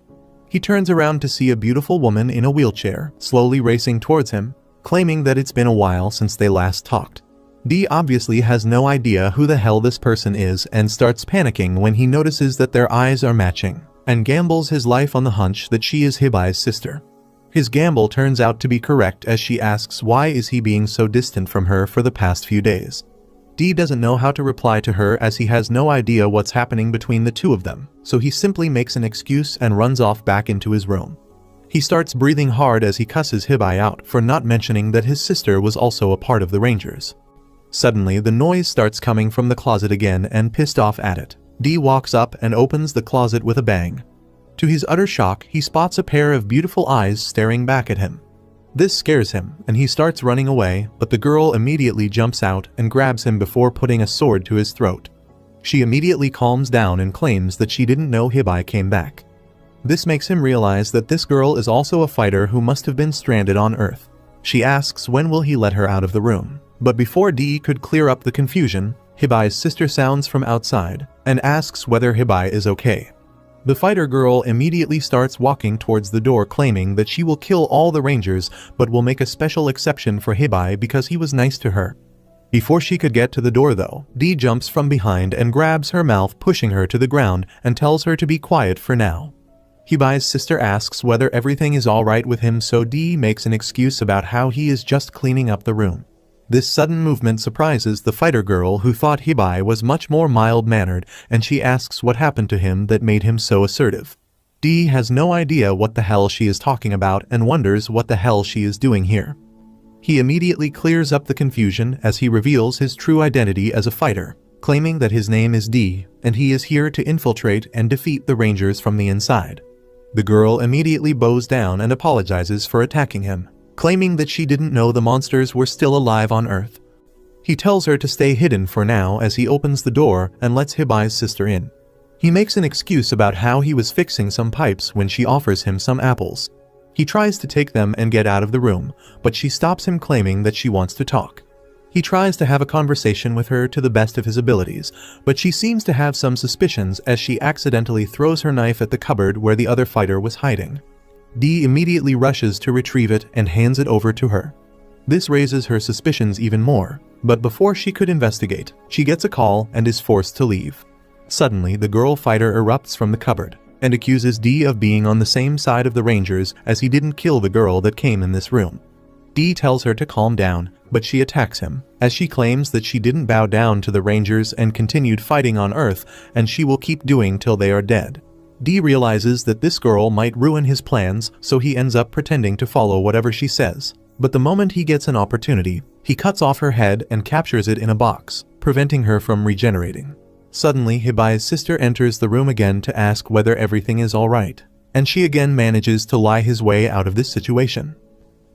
He turns around to see a beautiful woman in a wheelchair slowly racing towards him, claiming that it's been a while since they last talked. D obviously has no idea who the hell this person is and starts panicking when he notices that their eyes are matching, and gambles his life on the hunch that she is Hibai's sister. His gamble turns out to be correct, as she asks why is he being so distant from her for the past few days. Dee doesn't know how to reply to her as he has no idea what's happening between the two of them, so he simply makes an excuse and runs off back into his room. He starts breathing hard as he cusses Hibai out for not mentioning that his sister was also a part of the Rangers. Suddenly, the noise starts coming from the closet again, and pissed off at it, Dee walks up and opens the closet with a bang. To his utter shock, he spots a pair of beautiful eyes staring back at him. This scares him, and he starts running away, but the girl immediately jumps out and grabs him before putting a sword to his throat. She immediately calms down and claims that she didn't know Hibai came back. This makes him realize that this girl is also a fighter who must have been stranded on Earth. She asks when will he let her out of the room, but before Dee could clear up the confusion, Hibai's sister sounds from outside and asks whether Hibai is okay. The fighter girl immediately starts walking towards the door, claiming that she will kill all the Rangers but will make a special exception for Hibai because he was nice to her. Before she could get to the door though, Dee jumps from behind and grabs her mouth, pushing her to the ground and tells her to be quiet for now. Hibai's sister asks whether everything is alright with him, so Dee makes an excuse about how he is just cleaning up the room. This sudden movement surprises the fighter girl, who thought Hibai was much more mild-mannered, and she asks what happened to him that made him so assertive. Dee has no idea what the hell she is talking about and wonders what the hell she is doing here. He immediately clears up the confusion as he reveals his true identity as a fighter, claiming that his name is Dee, and he is here to infiltrate and defeat the Rangers from the inside. The girl immediately bows down and apologizes for attacking him, claiming that she didn't know the monsters were still alive on Earth. He tells her to stay hidden for now as he opens the door and lets Hibai's sister in. He makes an excuse about how he was fixing some pipes when she offers him some apples. He tries to take them and get out of the room, but she stops him, claiming that she wants to talk. He tries to have a conversation with her to the best of his abilities, but she seems to have some suspicions as she accidentally throws her knife at the cupboard where the other fighter was hiding. Dee immediately rushes to retrieve it and hands it over to her. This raises her suspicions even more, but before she could investigate, she gets a call and is forced to leave. Suddenly, the girl fighter erupts from the cupboard and accuses Dee of being on the same side of the Rangers, as he didn't kill the girl that came in this room. Dee tells her to calm down, but she attacks him, as she claims that she didn't bow down to the Rangers and continued fighting on Earth, and she will keep doing till they are dead. Dee realizes that this girl might ruin his plans, so he ends up pretending to follow whatever she says. But the moment he gets an opportunity, he cuts off her head and captures it in a box, preventing her from regenerating. Suddenly, Hibai's sister enters the room again to ask whether everything is alright, and she again manages to lie his way out of this situation.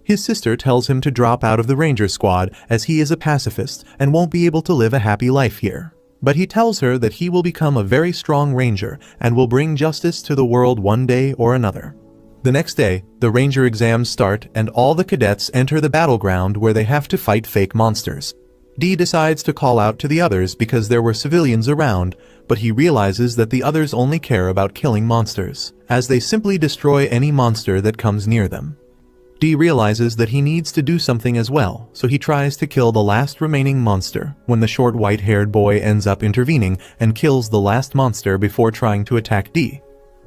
His sister tells him to drop out of the Ranger squad as he is a pacifist and won't be able to live a happy life here. But he tells her that he will become a very strong Ranger and will bring justice to the world one day or another. The next day, the Ranger exams start and all the cadets enter the battleground where they have to fight fake monsters. Dee decides to call out to the others because there were civilians around, but he realizes that the others only care about killing monsters, as they simply destroy any monster that comes near them. Dee realizes that he needs to do something as well, so he tries to kill the last remaining monster, when the short white-haired boy ends up intervening and kills the last monster before trying to attack Dee.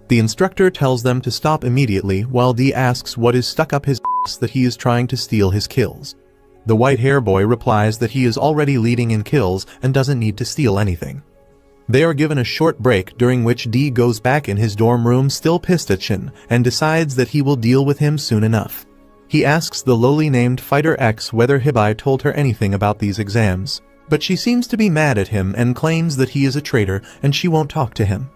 The instructor tells them to stop immediately while Dee asks what is stuck up his ass that he is trying to steal his kills. The white-hair boy replies that he is already leading in kills and doesn't need to steal anything. They are given a short break, during which Dee goes back in his dorm room still pissed at Shin and decides that he will deal with him soon enough. He asks the lowly named Fighter X whether Hibai told her anything about these exams, but she seems to be mad at him and claims that he is a traitor and she won't talk to him.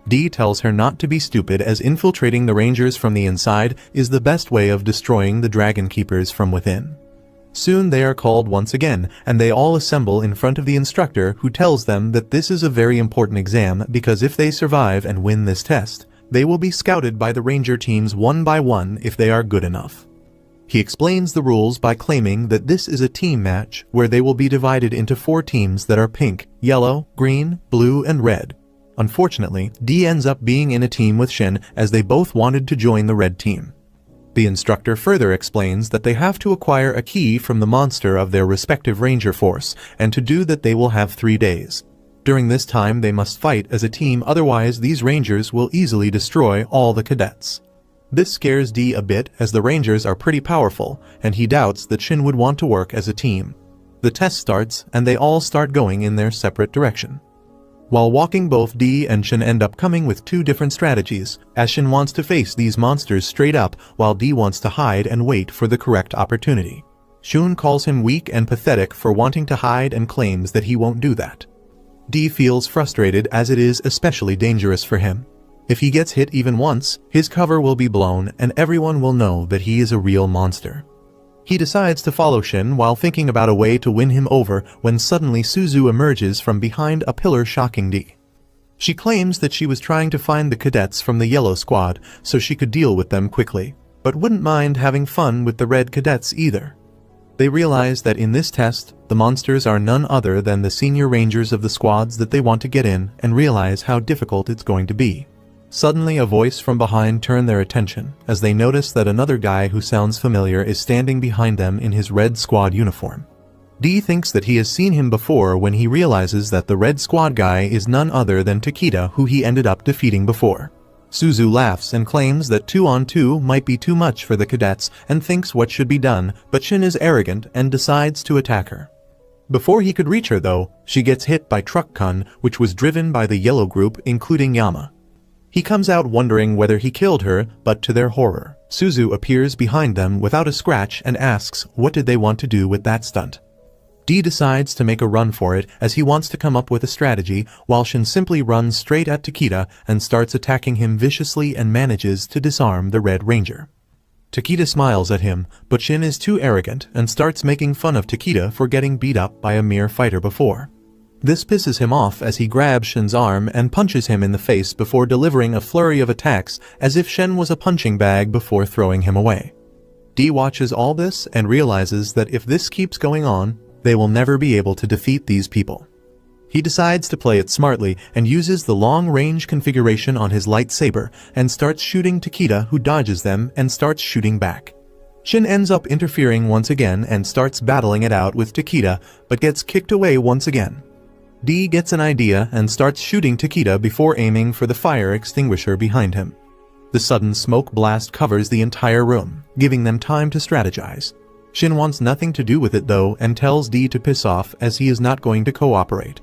Dee tells her not to be stupid, as infiltrating the Rangers from the inside is the best way of destroying the Dragon Keepers from within. Soon they are called once again, and they all assemble in front of the instructor, who tells them that this is a very important exam because if they survive and win this test, they will be scouted by the Ranger teams one by one if they are good enough. He explains the rules by claiming that this is a team match where they will be divided into 4 teams that are pink, yellow, green, blue, and red. Unfortunately, Dee ends up being in a team with Shin, as they both wanted to join the red team. The instructor further explains that they have to acquire a key from the monster of their respective Ranger force, and to do that they will have 3 days. During this time they must fight as a team, otherwise these Rangers will easily destroy all the cadets. This scares Dee a bit, as the Rangers are pretty powerful, and he doubts that Shin would want to work as a team. The test starts, and they all start going in their separate direction. While walking, both Dee and Shin end up coming with two different strategies, as Shin wants to face these monsters straight up, while Dee wants to hide and wait for the correct opportunity. Shun calls him weak and pathetic for wanting to hide and claims that he won't do that. Dee feels frustrated as it is especially dangerous for him. If he gets hit even once, his cover will be blown and everyone will know that he is a real monster. He decides to follow Shin while thinking about a way to win him over when suddenly Suzu emerges from behind a pillar, shocking Dee. She claims that she was trying to find the cadets from the yellow squad so she could deal with them quickly, but wouldn't mind having fun with the red cadets either. They realize that in this test, the monsters are none other than the senior rangers of the squads that they want to get in, and realize how difficult it's going to be. Suddenly a voice from behind turned their attention, as they notice that another guy who sounds familiar is standing behind them in his red squad uniform. Dee thinks that he has seen him before when he realizes that the red squad guy is none other than Takeda, who he ended up defeating before. Suzu laughs and claims that 2-on-2 might be too much for the cadets and thinks what should be done, but Shin is arrogant and decides to attack her. Before he could reach her though, she gets hit by Truck Kun, which was driven by the yellow group including Yama. He comes out wondering whether he killed her, but to their horror, Suzu appears behind them without a scratch and asks what did they want to do with that stunt. Dee decides to make a run for it as he wants to come up with a strategy, while Shin simply runs straight at Takeda and starts attacking him viciously and manages to disarm the Red Ranger. Takeda smiles at him, but Shin is too arrogant and starts making fun of Takeda for getting beat up by a mere fighter before. This pisses him off as he grabs Shin's arm and punches him in the face before delivering a flurry of attacks as if Shin was a punching bag before throwing him away. Dee watches all this and realizes that if this keeps going on, they will never be able to defeat these people. He decides to play it smartly and uses the long-range configuration on his lightsaber and starts shooting Takeda, who dodges them and starts shooting back. Shin ends up interfering once again and starts battling it out with Takeda, but gets kicked away once again. Dee gets an idea and starts shooting Takeda before aiming for the fire extinguisher behind him. The sudden smoke blast covers the entire room, giving them time to strategize. Shin wants nothing to do with it though and tells Dee to piss off as he is not going to cooperate.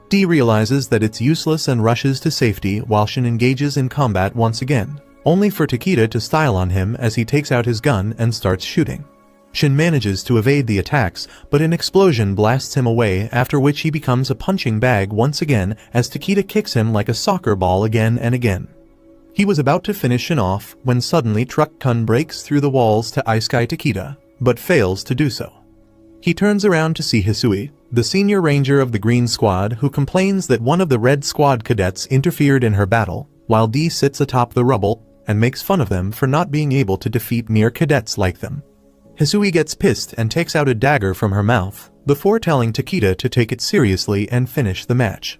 Dee realizes that it's useless and rushes to safety while Shin engages in combat once again, only for Takeda to style on him as he takes out his gun and starts shooting. Shin manages to evade the attacks, but an explosion blasts him away, after which he becomes a punching bag once again as Takeda kicks him like a soccer ball again and again. He was about to finish Shin off when suddenly Truck Kun breaks through the walls to Ice Sky Takeda, but fails to do so. He turns around to see Hisui, the senior ranger of the Green Squad, who complains that one of the Red Squad cadets interfered in her battle, while Dee sits atop the rubble and makes fun of them for not being able to defeat mere cadets like them. Hisui gets pissed and takes out a dagger from her mouth, before telling Takeda to take it seriously and finish the match.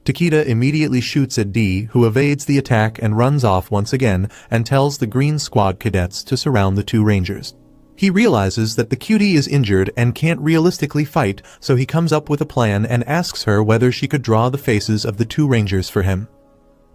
Takeda immediately shoots at Dee, who evades the attack and runs off once again and tells the Green Squad cadets to surround the two rangers. He realizes that the cutie is injured and can't realistically fight, so he comes up with a plan and asks her whether she could draw the faces of the two rangers for him.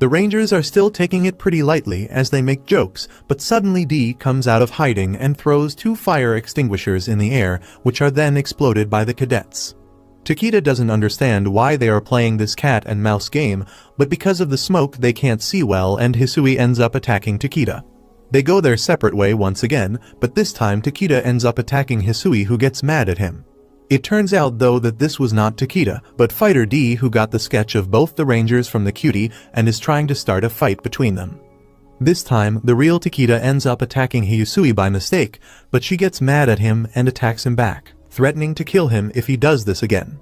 The rangers are still taking it pretty lightly as they make jokes, but suddenly Dee comes out of hiding and throws two fire extinguishers in the air, which are then exploded by the cadets. Takeda doesn't understand why they are playing this cat and mouse game, but because of the smoke they can't see well and Hisui ends up attacking Takeda. They go their separate way once again, but this time Takeda ends up attacking Hisui, who gets mad at him. It turns out though that this was not Takeda, but Fighter Dee, who got the sketch of both the rangers from the cutie and is trying to start a fight between them. This time, the real Takeda ends up attacking Hisui by mistake, but she gets mad at him and attacks him back, threatening to kill him if he does this again.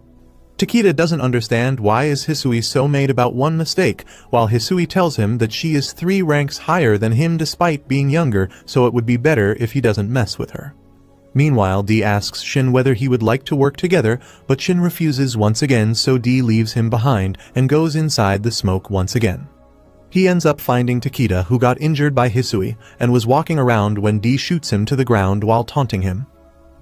Takeda doesn't understand why is Hisui so made about one mistake, while Hisui tells him that she is 3 ranks higher than him despite being younger, so it would be better if he doesn't mess with her. Meanwhile, Dee asks Shin whether he would like to work together, but Shin refuses once again, so Dee leaves him behind and goes inside the smoke once again. He ends up finding Takeda, who got injured by Hisui and was walking around when Dee shoots him to the ground while taunting him.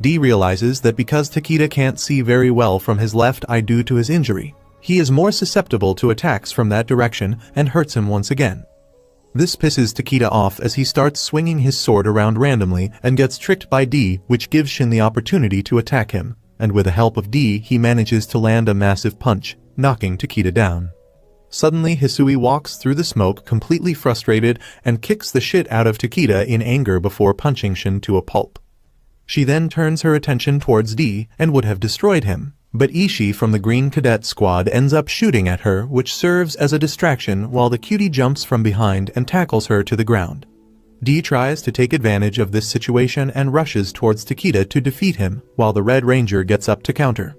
Dee realizes that because Takeda can't see very well from his left eye due to his injury, he is more susceptible to attacks from that direction and hurts him once again. This pisses Takeda off as he starts swinging his sword around randomly and gets tricked by Dee, which gives Shin the opportunity to attack him, and with the help of D, he manages to land a massive punch, knocking Takeda down. Suddenly, Hisui walks through the smoke completely frustrated and kicks the shit out of Takeda in anger before punching Shin to a pulp. She then turns her attention towards D and would have destroyed him, but Ishii from the Green Cadet Squad ends up shooting at her, which serves as a distraction while the cutie jumps from behind and tackles her to the ground. D tries to take advantage of this situation and rushes towards Takeda to defeat him, while the Red Ranger gets up to counter.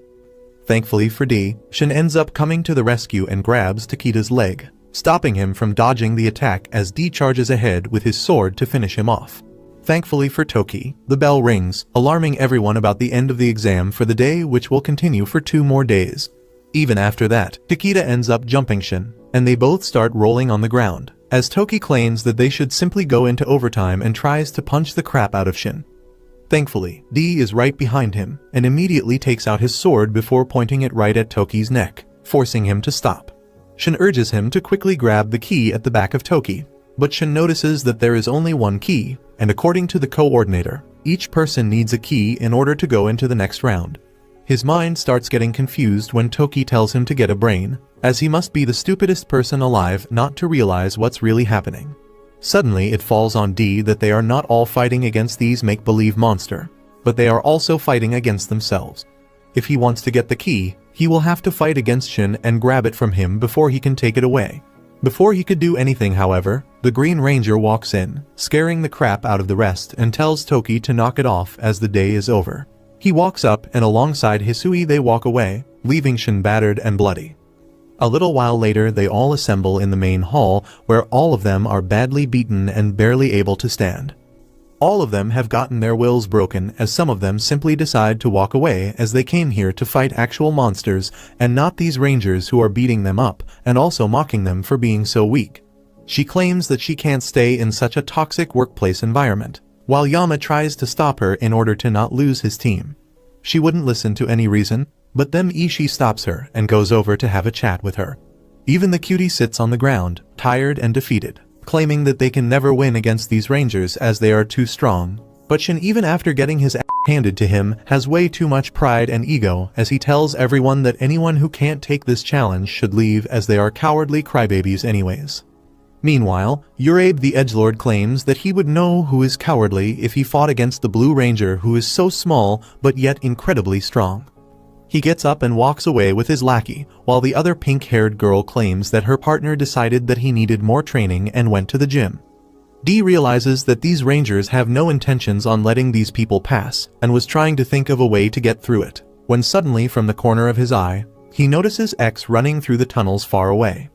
Thankfully for D, Shin ends up coming to the rescue and grabs Takeda's leg, stopping him from dodging the attack as D charges ahead with his sword to finish him off. Thankfully for Toki, the bell rings, alarming everyone about the end of the exam for the day, which will continue for 2 more days. Even after that, Takeda ends up jumping Shin, and they both start rolling on the ground, as Toki claims that they should simply go into overtime and tries to punch the crap out of Shin. Thankfully, D is right behind him, and immediately takes out his sword before pointing it right at Toki's neck, forcing him to stop. Shin urges him to quickly grab the key at the back of Toki, but Shin notices that there is only one key, and according to the coordinator, each person needs a key in order to go into the next round. His mind starts getting confused when Toki tells him to get a brain, as he must be the stupidest person alive not to realize what's really happening. Suddenly it falls on D that they are not all fighting against these make-believe monster, but they are also fighting against themselves. If he wants to get the key, he will have to fight against Shin and grab it from him before he can take it away. Before he could do anything, however, the Green Ranger walks in, scaring the crap out of the rest and tells Toki to knock it off as the day is over. He walks up and alongside Hisui they walk away, leaving Shin battered and bloody. A little while later they all assemble in the main hall where all of them are badly beaten and barely able to stand. All of them have gotten their wills broken as some of them simply decide to walk away as they came here to fight actual monsters and not these rangers who are beating them up and also mocking them for being so weak. She claims that she can't stay in such a toxic workplace environment, while Yama tries to stop her in order to not lose his team. She wouldn't listen to any reason, but then Ishii stops her and goes over to have a chat with her. Even the cutie sits on the ground, tired and defeated, claiming that they can never win against these rangers as they are too strong. But Shin, even after getting his ass handed to him, has way too much pride and ego as he tells everyone that anyone who can't take this challenge should leave as they are cowardly crybabies anyways. Meanwhile, Urabe the Edgelord claims that he would know who is cowardly if he fought against the Blue Ranger who is so small but yet incredibly strong. He gets up and walks away with his lackey, while the other pink-haired girl claims that her partner decided that he needed more training and went to the gym. D realizes that these rangers have no intentions on letting these people pass, and was trying to think of a way to get through it, when suddenly from the corner of his eye, he notices X running through the tunnels far away.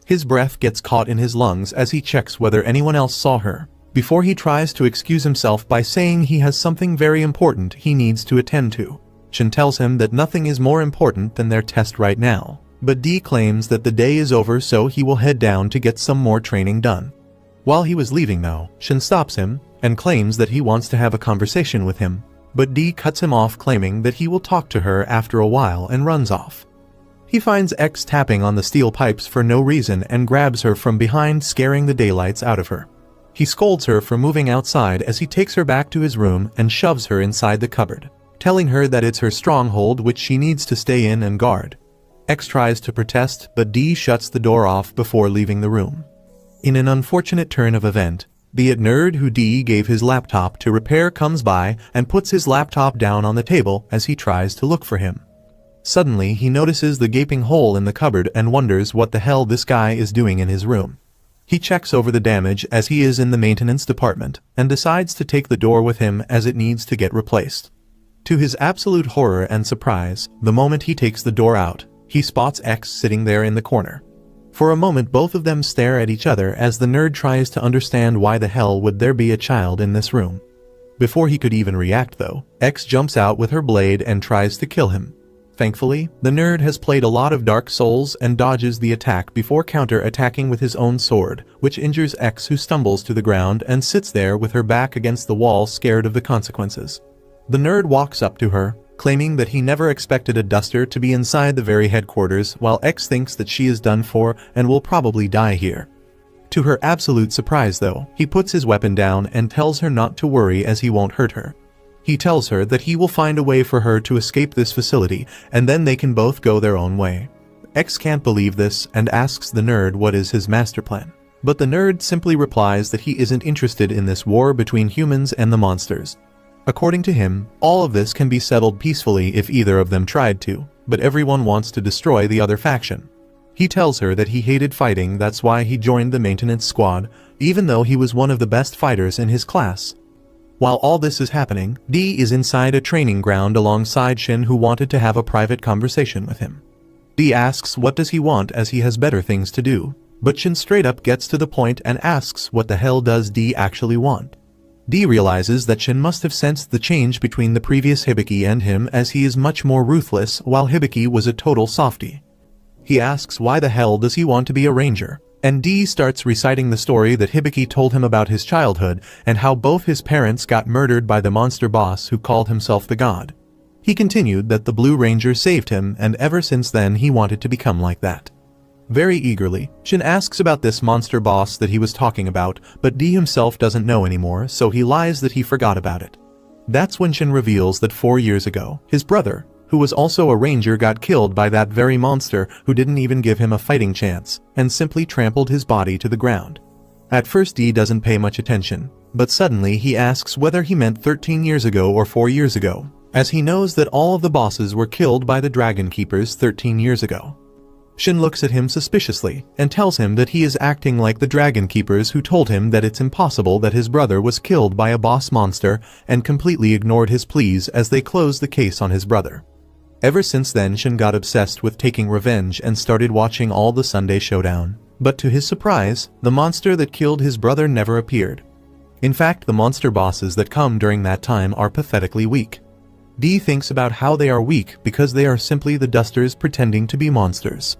His breath gets caught in his lungs as he checks whether anyone else saw her, before he tries to excuse himself by saying he has something very important he needs to attend to. Shin tells him that nothing is more important than their test right now, but D claims that the day is over so he will head down to get some more training done. While he was leaving though, Shin stops him and claims that he wants to have a conversation with him, but D cuts him off claiming that he will talk to her after a while and runs off. He finds X tapping on the steel pipes for no reason and grabs her from behind, scaring the daylights out of her. He scolds her for moving outside as he takes her back to his room and shoves her inside the cupboard, telling her that it's her stronghold which she needs to stay in and guard. X tries to protest, but D shuts the door off before leaving the room. In an unfortunate turn of event, the nerd who D gave his laptop to repair comes by and puts his laptop down on the table as he tries to look for him. Suddenly, he notices the gaping hole in the cupboard and wonders what the hell this guy is doing in his room. He checks over the damage as he is in the maintenance department and decides to take the door with him as it needs to get replaced. To his absolute horror and surprise, the moment he takes the door out, he spots X sitting there in the corner. For a moment both of them stare at each other as the nerd tries to understand why the hell would there be a child in this room. Before he could even react though, X jumps out with her blade and tries to kill him. Thankfully, the nerd has played a lot of Dark Souls and dodges the attack before counter-attacking with his own sword, which injures X, who stumbles to the ground and sits there with her back against the wall, scared of the consequences. The nerd walks up to her, claiming that he never expected a duster to be inside the very headquarters, while X thinks that she is done for and will probably die here. To her absolute surprise though, he puts his weapon down and tells her not to worry as he won't hurt her. He tells her that he will find a way for her to escape this facility, and then they can both go their own way. X can't believe this and asks the nerd what is his master plan. But the nerd simply replies that he isn't interested in this war between humans and the monsters. According to him, all of this can be settled peacefully if either of them tried to, but everyone wants to destroy the other faction. He tells her that he hated fighting, that's why he joined the maintenance squad, even though he was one of the best fighters in his class. While all this is happening, D is inside a training ground alongside Shin, who wanted to have a private conversation with him. D asks what does he want as he has better things to do, but Shin straight up gets to the point and asks what the hell does D actually want. D realizes that Shin must have sensed the change between the previous Hibiki and him, as he is much more ruthless while Hibiki was a total softie. He asks why the hell does he want to be a ranger, and D starts reciting the story that Hibiki told him about his childhood and how both his parents got murdered by the monster boss who called himself the god. He continued that the Blue Ranger saved him, and ever since then he wanted to become like that. Very eagerly, Shin asks about this monster boss that he was talking about, but D himself doesn't know anymore, so he lies that he forgot about it. That's when Shin reveals that 4 years ago, his brother, who was also a ranger, got killed by that very monster who didn't even give him a fighting chance, and simply trampled his body to the ground. At first D doesn't pay much attention, but suddenly he asks whether he meant 13 years ago or 4 years ago, as he knows that all of the bosses were killed by the Dragon Keepers 13 years ago. Shin looks at him suspiciously and tells him that he is acting like the Dragon Keepers, who told him that it's impossible that his brother was killed by a boss monster, and completely ignored his pleas as they closed the case on his brother. Ever since then, Shin got obsessed with taking revenge and started watching all the Sunday Showdown. But to his surprise, the monster that killed his brother never appeared. In fact, the monster bosses that come during that time are pathetically weak. D thinks about how they are weak because they are simply the dusters pretending to be monsters.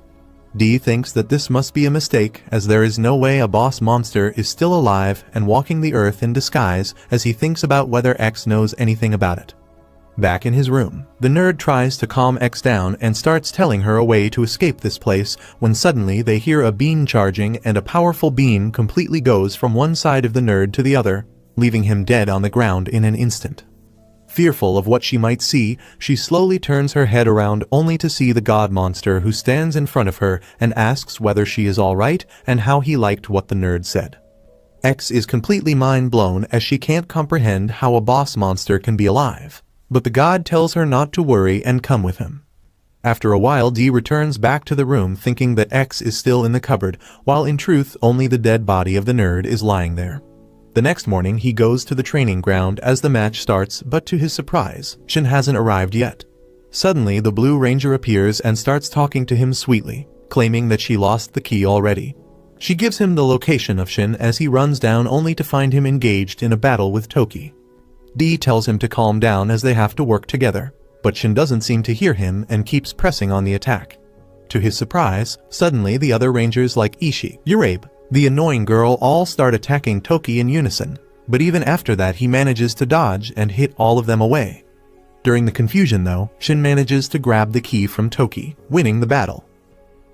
D thinks that this must be a mistake, as there is no way a boss monster is still alive and walking the earth in disguise, as he thinks about whether X knows anything about it. Back in his room, the nerd tries to calm X down and starts telling her a way to escape this place, when suddenly they hear a beam charging, and a powerful beam completely goes from one side of the nerd to the other, leaving him dead on the ground in an instant. Fearful of what she might see, she slowly turns her head around only to see the god monster, who stands in front of her and asks whether she is alright and how he liked what the nerd said. X is completely mind blown, as she can't comprehend how a boss monster can be alive, but the god tells her not to worry and come with him. After a while, D returns back to the room thinking that X is still in the cupboard, while in truth only the dead body of the nerd is lying there. The next morning he goes to the training ground as the match starts, but to his surprise, Shin hasn't arrived yet. Suddenly the Blue Ranger appears and starts talking to him sweetly, claiming that she lost the key already. She gives him the location of Shin as he runs down, only to find him engaged in a battle with Toki. D tells him to calm down as they have to work together, but Shin doesn't seem to hear him and keeps pressing on the attack. To his surprise, suddenly the other rangers like Ishii, Urabe, the annoying girl all start attacking Toki in unison, but even after that he manages to dodge and hit all of them away. During the confusion though, Shin manages to grab the key from Toki, winning the battle.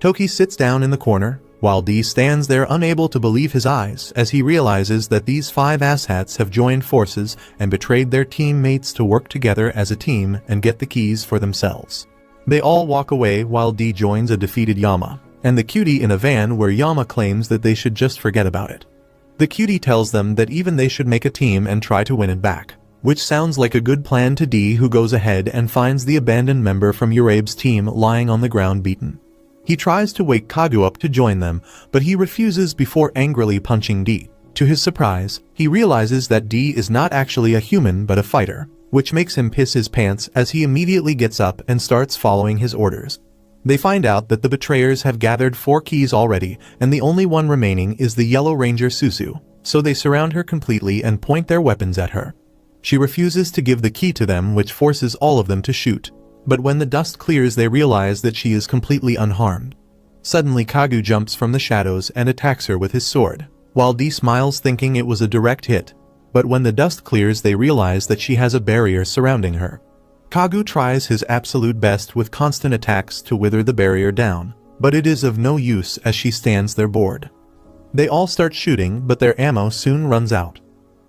Toki sits down in the corner, while D stands there unable to believe his eyes as he realizes that these 5 asshats have joined forces and betrayed their teammates to work together as a team and get the keys for themselves. They all walk away while D joins a defeated Yama and the cutie in a van, where Yama claims that they should just forget about it. The cutie tells them that even they should make a team and try to win it back, which sounds like a good plan to D, who goes ahead and finds the abandoned member from Urabe's team lying on the ground beaten. He tries to wake Kagu up to join them, but he refuses before angrily punching D. To his surprise, he realizes that D is not actually a human but a fighter, which makes him piss his pants as he immediately gets up and starts following his orders. They find out that the betrayers have gathered 4 keys already, and the only one remaining is the Yellow Ranger Susu, so they surround her completely and point their weapons at her. She refuses to give the key to them, which forces all of them to shoot, but when the dust clears they realize that she is completely unharmed. Suddenly Kagu jumps from the shadows and attacks her with his sword, while D smiles thinking it was a direct hit, but when the dust clears they realize that she has a barrier surrounding her. Kagu tries his absolute best with constant attacks to wither the barrier down, but it is of no use as she stands there bored. They all start shooting, but their ammo soon runs out.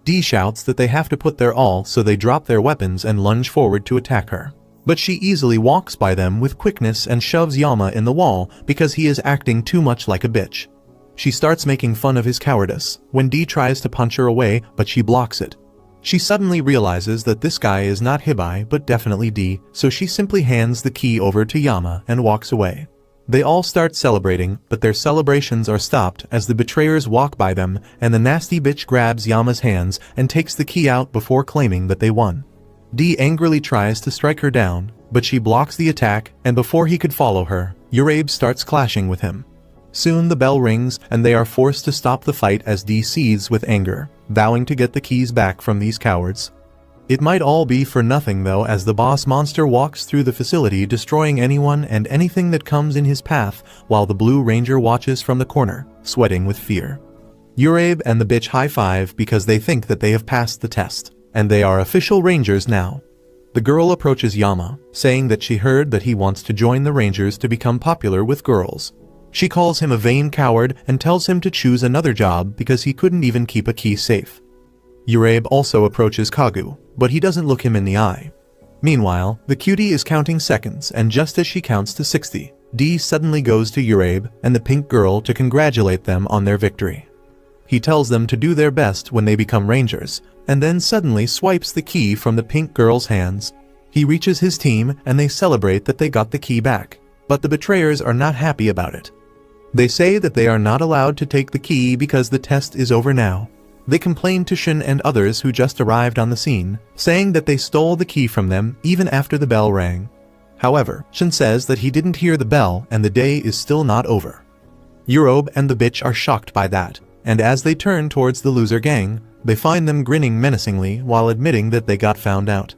D shouts that they have to put their all, so they drop their weapons and lunge forward to attack her. But she easily walks by them with quickness and shoves Yama in the wall because he is acting too much like a bitch. She starts making fun of his cowardice when D tries to punch her away, but she blocks it. She suddenly realizes that this guy is not Hibai but definitely D, so she simply hands the key over to Yama and walks away. They all start celebrating, but their celebrations are stopped as the betrayers walk by them and the nasty bitch grabs Yama's hands and takes the key out before claiming that they won. D angrily tries to strike her down, but she blocks the attack, and before he could follow her, Urabe starts clashing with him. Soon the bell rings and they are forced to stop the fight as D seethes with anger, vowing to get the keys back from these cowards. It might all be for nothing though, as the boss monster walks through the facility destroying anyone and anything that comes in his path while the Blue Ranger watches from the corner, sweating with fear. Urabe and the bitch high-five because they think that they have passed the test, and they are official Rangers now. The girl approaches Yama, saying that she heard that he wants to join the Rangers to become popular with girls. She calls him a vain coward and tells him to choose another job because he couldn't even keep a key safe. Urabe also approaches Kagu, but he doesn't look him in the eye. Meanwhile, the cutie is counting seconds, and just as she counts to 60, D suddenly goes to Urabe and the pink girl to congratulate them on their victory. He tells them to do their best when they become Rangers, and then suddenly swipes the key from the pink girl's hands. He reaches his team and they celebrate that they got the key back, but the betrayers are not happy about it. They say that they are not allowed to take the key because the test is over now. They complain to Shin and others who just arrived on the scene, saying that they stole the key from them even after the bell rang. However, Shin says that he didn't hear the bell and the day is still not over. Urabe and the bitch are shocked by that, and as they turn towards the loser gang, they find them grinning menacingly while admitting that they got found out.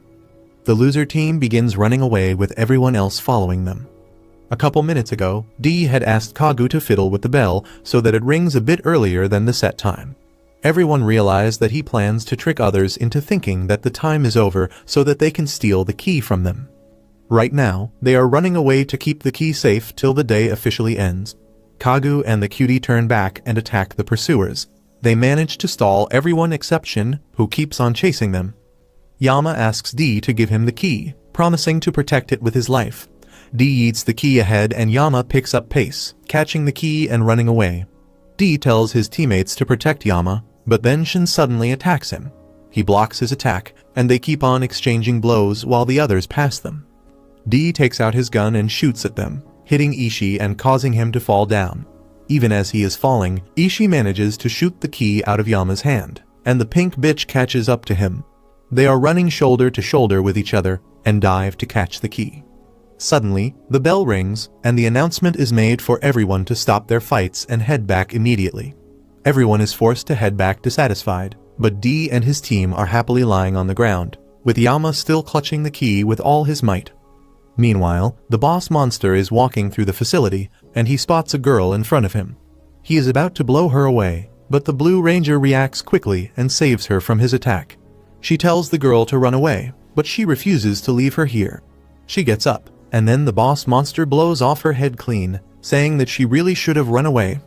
The loser team begins running away with everyone else following them. A couple minutes ago, D had asked Kagu to fiddle with the bell so that it rings a bit earlier than the set time. Everyone realized that he plans to trick others into thinking that the time is over so that they can steal the key from them. Right now, they are running away to keep the key safe till the day officially ends. Kagu and the cutie turn back and attack the pursuers. They manage to stall everyone except Shin, who keeps on chasing them. Yama asks D to give him the key, promising to protect it with his life. D eats the key ahead and Yama picks up pace, catching the key and running away. D tells his teammates to protect Yama, but then Shin suddenly attacks him. He blocks his attack, and they keep on exchanging blows while the others pass them. D takes out his gun and shoots at them, hitting Ishii and causing him to fall down. Even as he is falling, Ishii manages to shoot the key out of Yama's hand, and the pink bitch catches up to him. They are running shoulder to shoulder with each other and dive to catch the key. Suddenly, the bell rings, and the announcement is made for everyone to stop their fights and head back immediately. Everyone is forced to head back dissatisfied, but D and his team are happily lying on the ground, with Yama still clutching the key with all his might. Meanwhile, the boss monster is walking through the facility, and he spots a girl in front of him. He is about to blow her away, but the Blue Ranger reacts quickly and saves her from his attack. She tells the girl to run away, but she refuses to leave her here. She gets up, and then the boss monster blows off her head clean, saying that she really should have run away.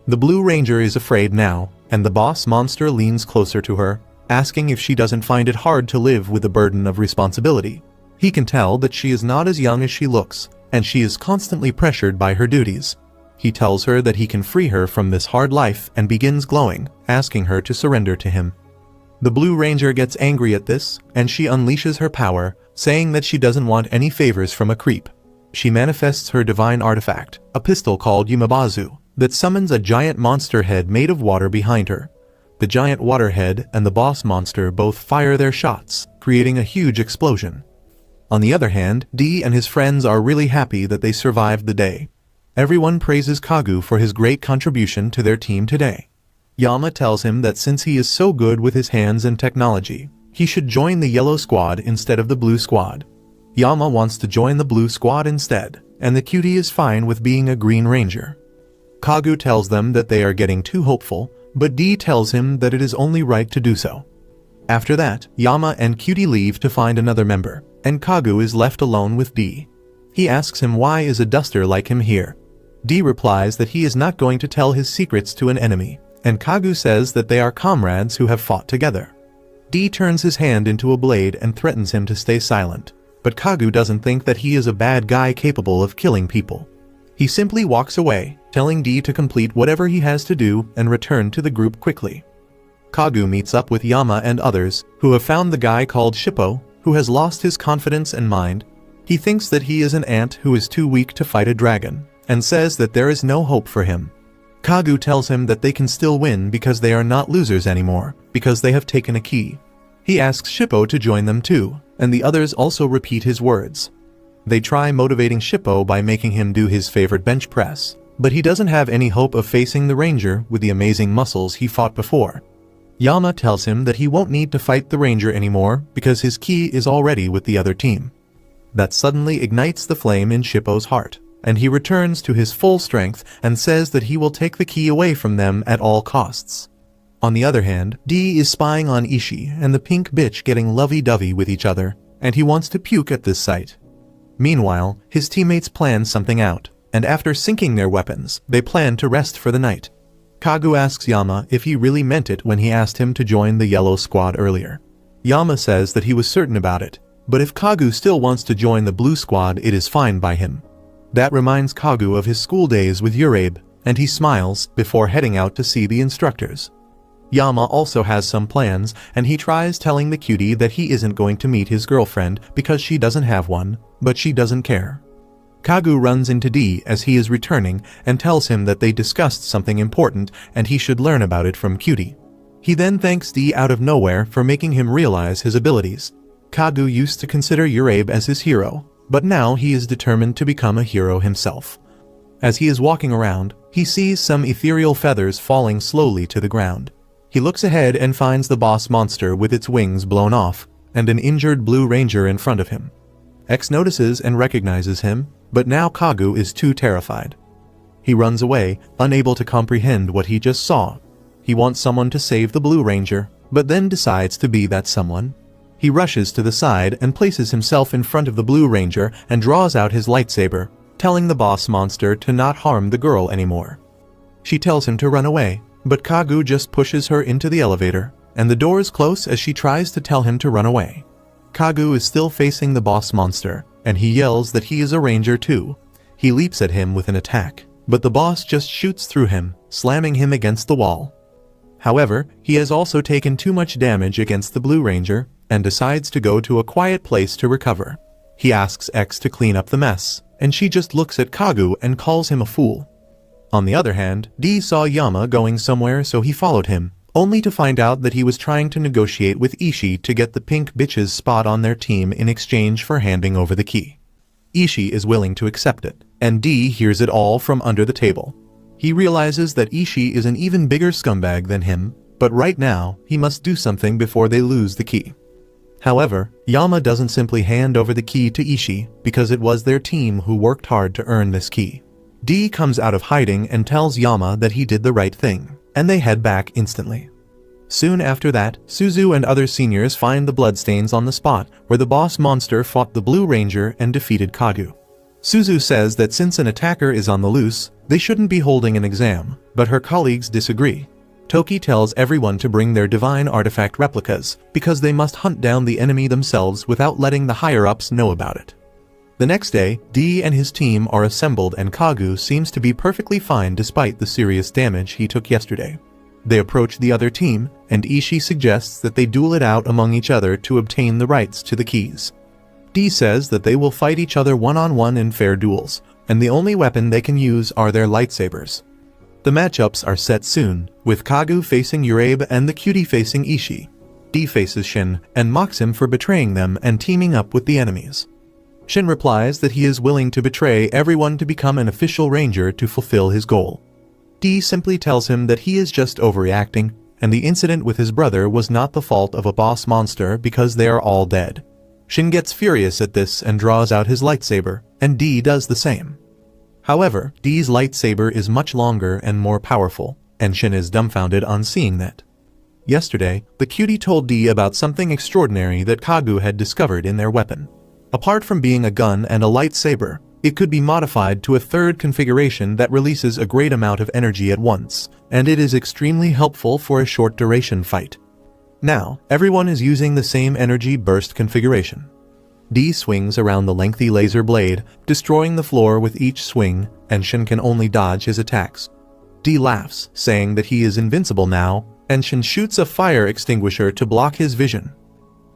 The Blue Ranger is afraid now, and the boss monster leans closer to her, asking if she doesn't find it hard to live with the burden of responsibility. He can tell that she is not as young as she looks, and she is constantly pressured by her duties. He tells her that he can free her from this hard life and begins glowing, asking her to surrender to him. The Blue Ranger gets angry at this, and she unleashes her power, saying that she doesn't want any favors from a creep. She manifests her divine artifact, a pistol called Yumabazu, that summons a giant monster head made of water behind her. The giant water head and the boss monster both fire their shots, creating a huge explosion. On the other hand, D and his friends are really happy that they survived the day. Everyone praises Kagu for his great contribution to their team today. Yama tells him that since he is so good with his hands and technology, he should join the yellow squad instead of the blue squad. Yama wants to join the blue squad instead, and the cutie is fine with being a green ranger. Kagu tells them that they are getting too hopeful, but D tells him that it is only right to do so. After that, Yama and Cutie leave to find another member, and Kagu is left alone with D. He asks him why is a duster like him here. D replies that he is not going to tell his secrets to an enemy, and Kagu says that they are comrades who have fought together. D turns his hand into a blade and threatens him to stay silent. But Kagu doesn't think that he is a bad guy capable of killing people. He simply walks away, telling D to complete whatever he has to do and return to the group quickly. Kagu meets up with Yama and others, who have found the guy called Shippo, who has lost his confidence and mind. He thinks that he is an ant who is too weak to fight a dragon, and says that there is no hope for him. Kagu tells him that they can still win because they are not losers anymore, because they have taken a key. He asks Shippo to join them too, and the others also repeat his words. They try motivating Shippo by making him do his favorite bench press, but he doesn't have any hope of facing the ranger with the amazing muscles he fought before. Yama tells him that he won't need to fight the ranger anymore because his key is already with the other team. That suddenly ignites the flame in Shippo's heart, and he returns to his full strength and says that he will take the key away from them at all costs. On the other hand, D is spying on Ishii and the pink bitch getting lovey-dovey with each other, and he wants to puke at this sight. Meanwhile, his teammates plan something out, and after syncing their weapons, they plan to rest for the night. Kagu asks Yama if he really meant it when he asked him to join the yellow squad earlier. Yama says that he was certain about it, but if Kagu still wants to join the blue squad, it is fine by him. That reminds Kagu of his school days with Urabe, and he smiles before heading out to see the instructors. Yama also has some plans, and he tries telling the cutie that he isn't going to meet his girlfriend because she doesn't have one, but she doesn't care. Kagu runs into D as he is returning and tells him that they discussed something important and he should learn about it from Cutie. He then thanks D out of nowhere for making him realize his abilities. Kagu used to consider Urabe as his hero, but now he is determined to become a hero himself. As he is walking around, he sees some ethereal feathers falling slowly to the ground. He looks ahead and finds the boss monster with its wings blown off, and an injured blue ranger in front of him. X notices and recognizes him, but now Kagu is too terrified. He runs away, unable to comprehend what he just saw. He wants someone to save the blue ranger, but then decides to be that someone. He rushes to the side and places himself in front of the blue ranger and draws out his lightsaber, telling the boss monster to not harm the girl anymore. She tells him to run away, but Kagu just pushes her into the elevator, and the doors close as she tries to tell him to run away. Kagu is still facing the boss monster, and he yells that he is a ranger too. He leaps at him with an attack, but the boss just shoots through him, slamming him against the wall. However, he has also taken too much damage against the blue ranger, and decides to go to a quiet place to recover. He asks X to clean up the mess, and she just looks at Kagu and calls him a fool. On the other hand, D saw Yama going somewhere, so he followed him, only to find out that he was trying to negotiate with Ishii to get the pink bitch's spot on their team in exchange for handing over the key. Ishii is willing to accept it, and D hears it all from under the table. He realizes that Ishii is an even bigger scumbag than him, but right now, he must do something before they lose the key. However, Yama doesn't simply hand over the key to Ishii because it was their team who worked hard to earn this key. D comes out of hiding and tells Yama that he did the right thing, and they head back instantly. Soon after that, Suzu and other seniors find the bloodstains on the spot where the boss monster fought the Blue Ranger and defeated Kagu. Suzu says that since an attacker is on the loose, they shouldn't be holding an exam, but her colleagues disagree. Toki tells everyone to bring their divine artifact replicas, because they must hunt down the enemy themselves without letting the higher-ups know about it. The next day, D and his team are assembled and Kagu seems to be perfectly fine despite the serious damage he took yesterday. They approach the other team, and Ishii suggests that they duel it out among each other to obtain the rights to the keys. D says that they will fight each other one-on-one in fair duels, and the only weapon they can use are their lightsabers. The matchups are set soon, with Kagu facing Urabe and the cutie facing Ishii. D faces Shin and mocks him for betraying them and teaming up with the enemies. Shin replies that he is willing to betray everyone to become an official ranger to fulfill his goal. D simply tells him that he is just overreacting, and the incident with his brother was not the fault of a boss monster because they are all dead. Shin gets furious at this and draws out his lightsaber, and D does the same. However, D's lightsaber is much longer and more powerful, and Shin is dumbfounded on seeing that. Yesterday, the cutie told D about something extraordinary that Kagu had discovered in their weapon. Apart from being a gun and a lightsaber, it could be modified to a third configuration that releases a great amount of energy at once, and it is extremely helpful for a short duration fight. Now, everyone is using the same energy burst configuration. D swings around the lengthy laser blade, destroying the floor with each swing, and Shin can only dodge his attacks. D laughs, saying that he is invincible now, and Shin shoots a fire extinguisher to block his vision.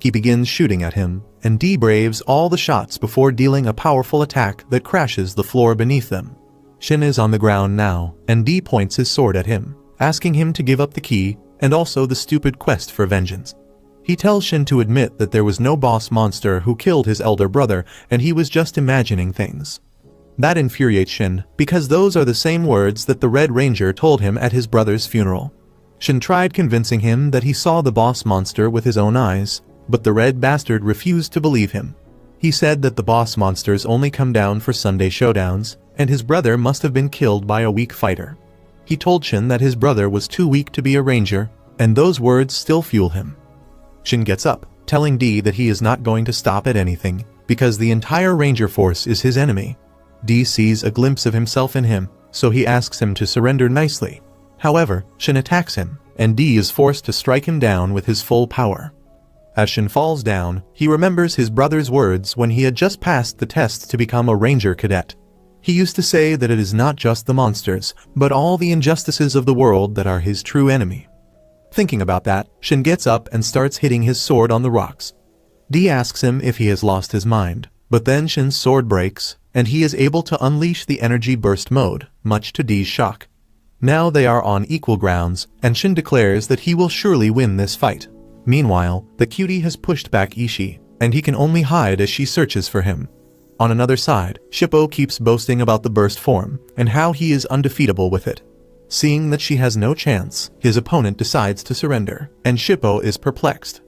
He begins shooting at him, and D braves all the shots before dealing a powerful attack that crashes the floor beneath them. Shin is on the ground now, and D points his sword at him, asking him to give up the key and also the stupid quest for vengeance. He tells Shin to admit that there was no boss monster who killed his elder brother and he was just imagining things. That infuriates Shin, because those are the same words that the Red Ranger told him at his brother's funeral. Shin tried convincing him that he saw the boss monster with his own eyes, but the red bastard refused to believe him. He said that the boss monsters only come down for Sunday showdowns, and his brother must have been killed by a weak fighter. He told Shin that his brother was too weak to be a ranger, and those words still fuel him. Shin gets up, telling D that he is not going to stop at anything, because the entire ranger force is his enemy. D sees a glimpse of himself in him, so he asks him to surrender nicely. However, Shin attacks him, and D is forced to strike him down with his full power. As Shin falls down, he remembers his brother's words when he had just passed the test to become a ranger cadet. He used to say that it is not just the monsters, but all the injustices of the world that are his true enemy. Thinking about that, Shin gets up and starts hitting his sword on the rocks. D asks him if he has lost his mind, but then Shin's sword breaks, and he is able to unleash the energy burst mode, much to D's shock. Now they are on equal grounds, and Shin declares that he will surely win this fight. Meanwhile, the cutie has pushed back Ishii, and he can only hide as she searches for him. On another side, Shippo keeps boasting about the burst form, and how he is undefeatable with it. Seeing that she has no chance, his opponent decides to surrender, and Shippo is perplexed.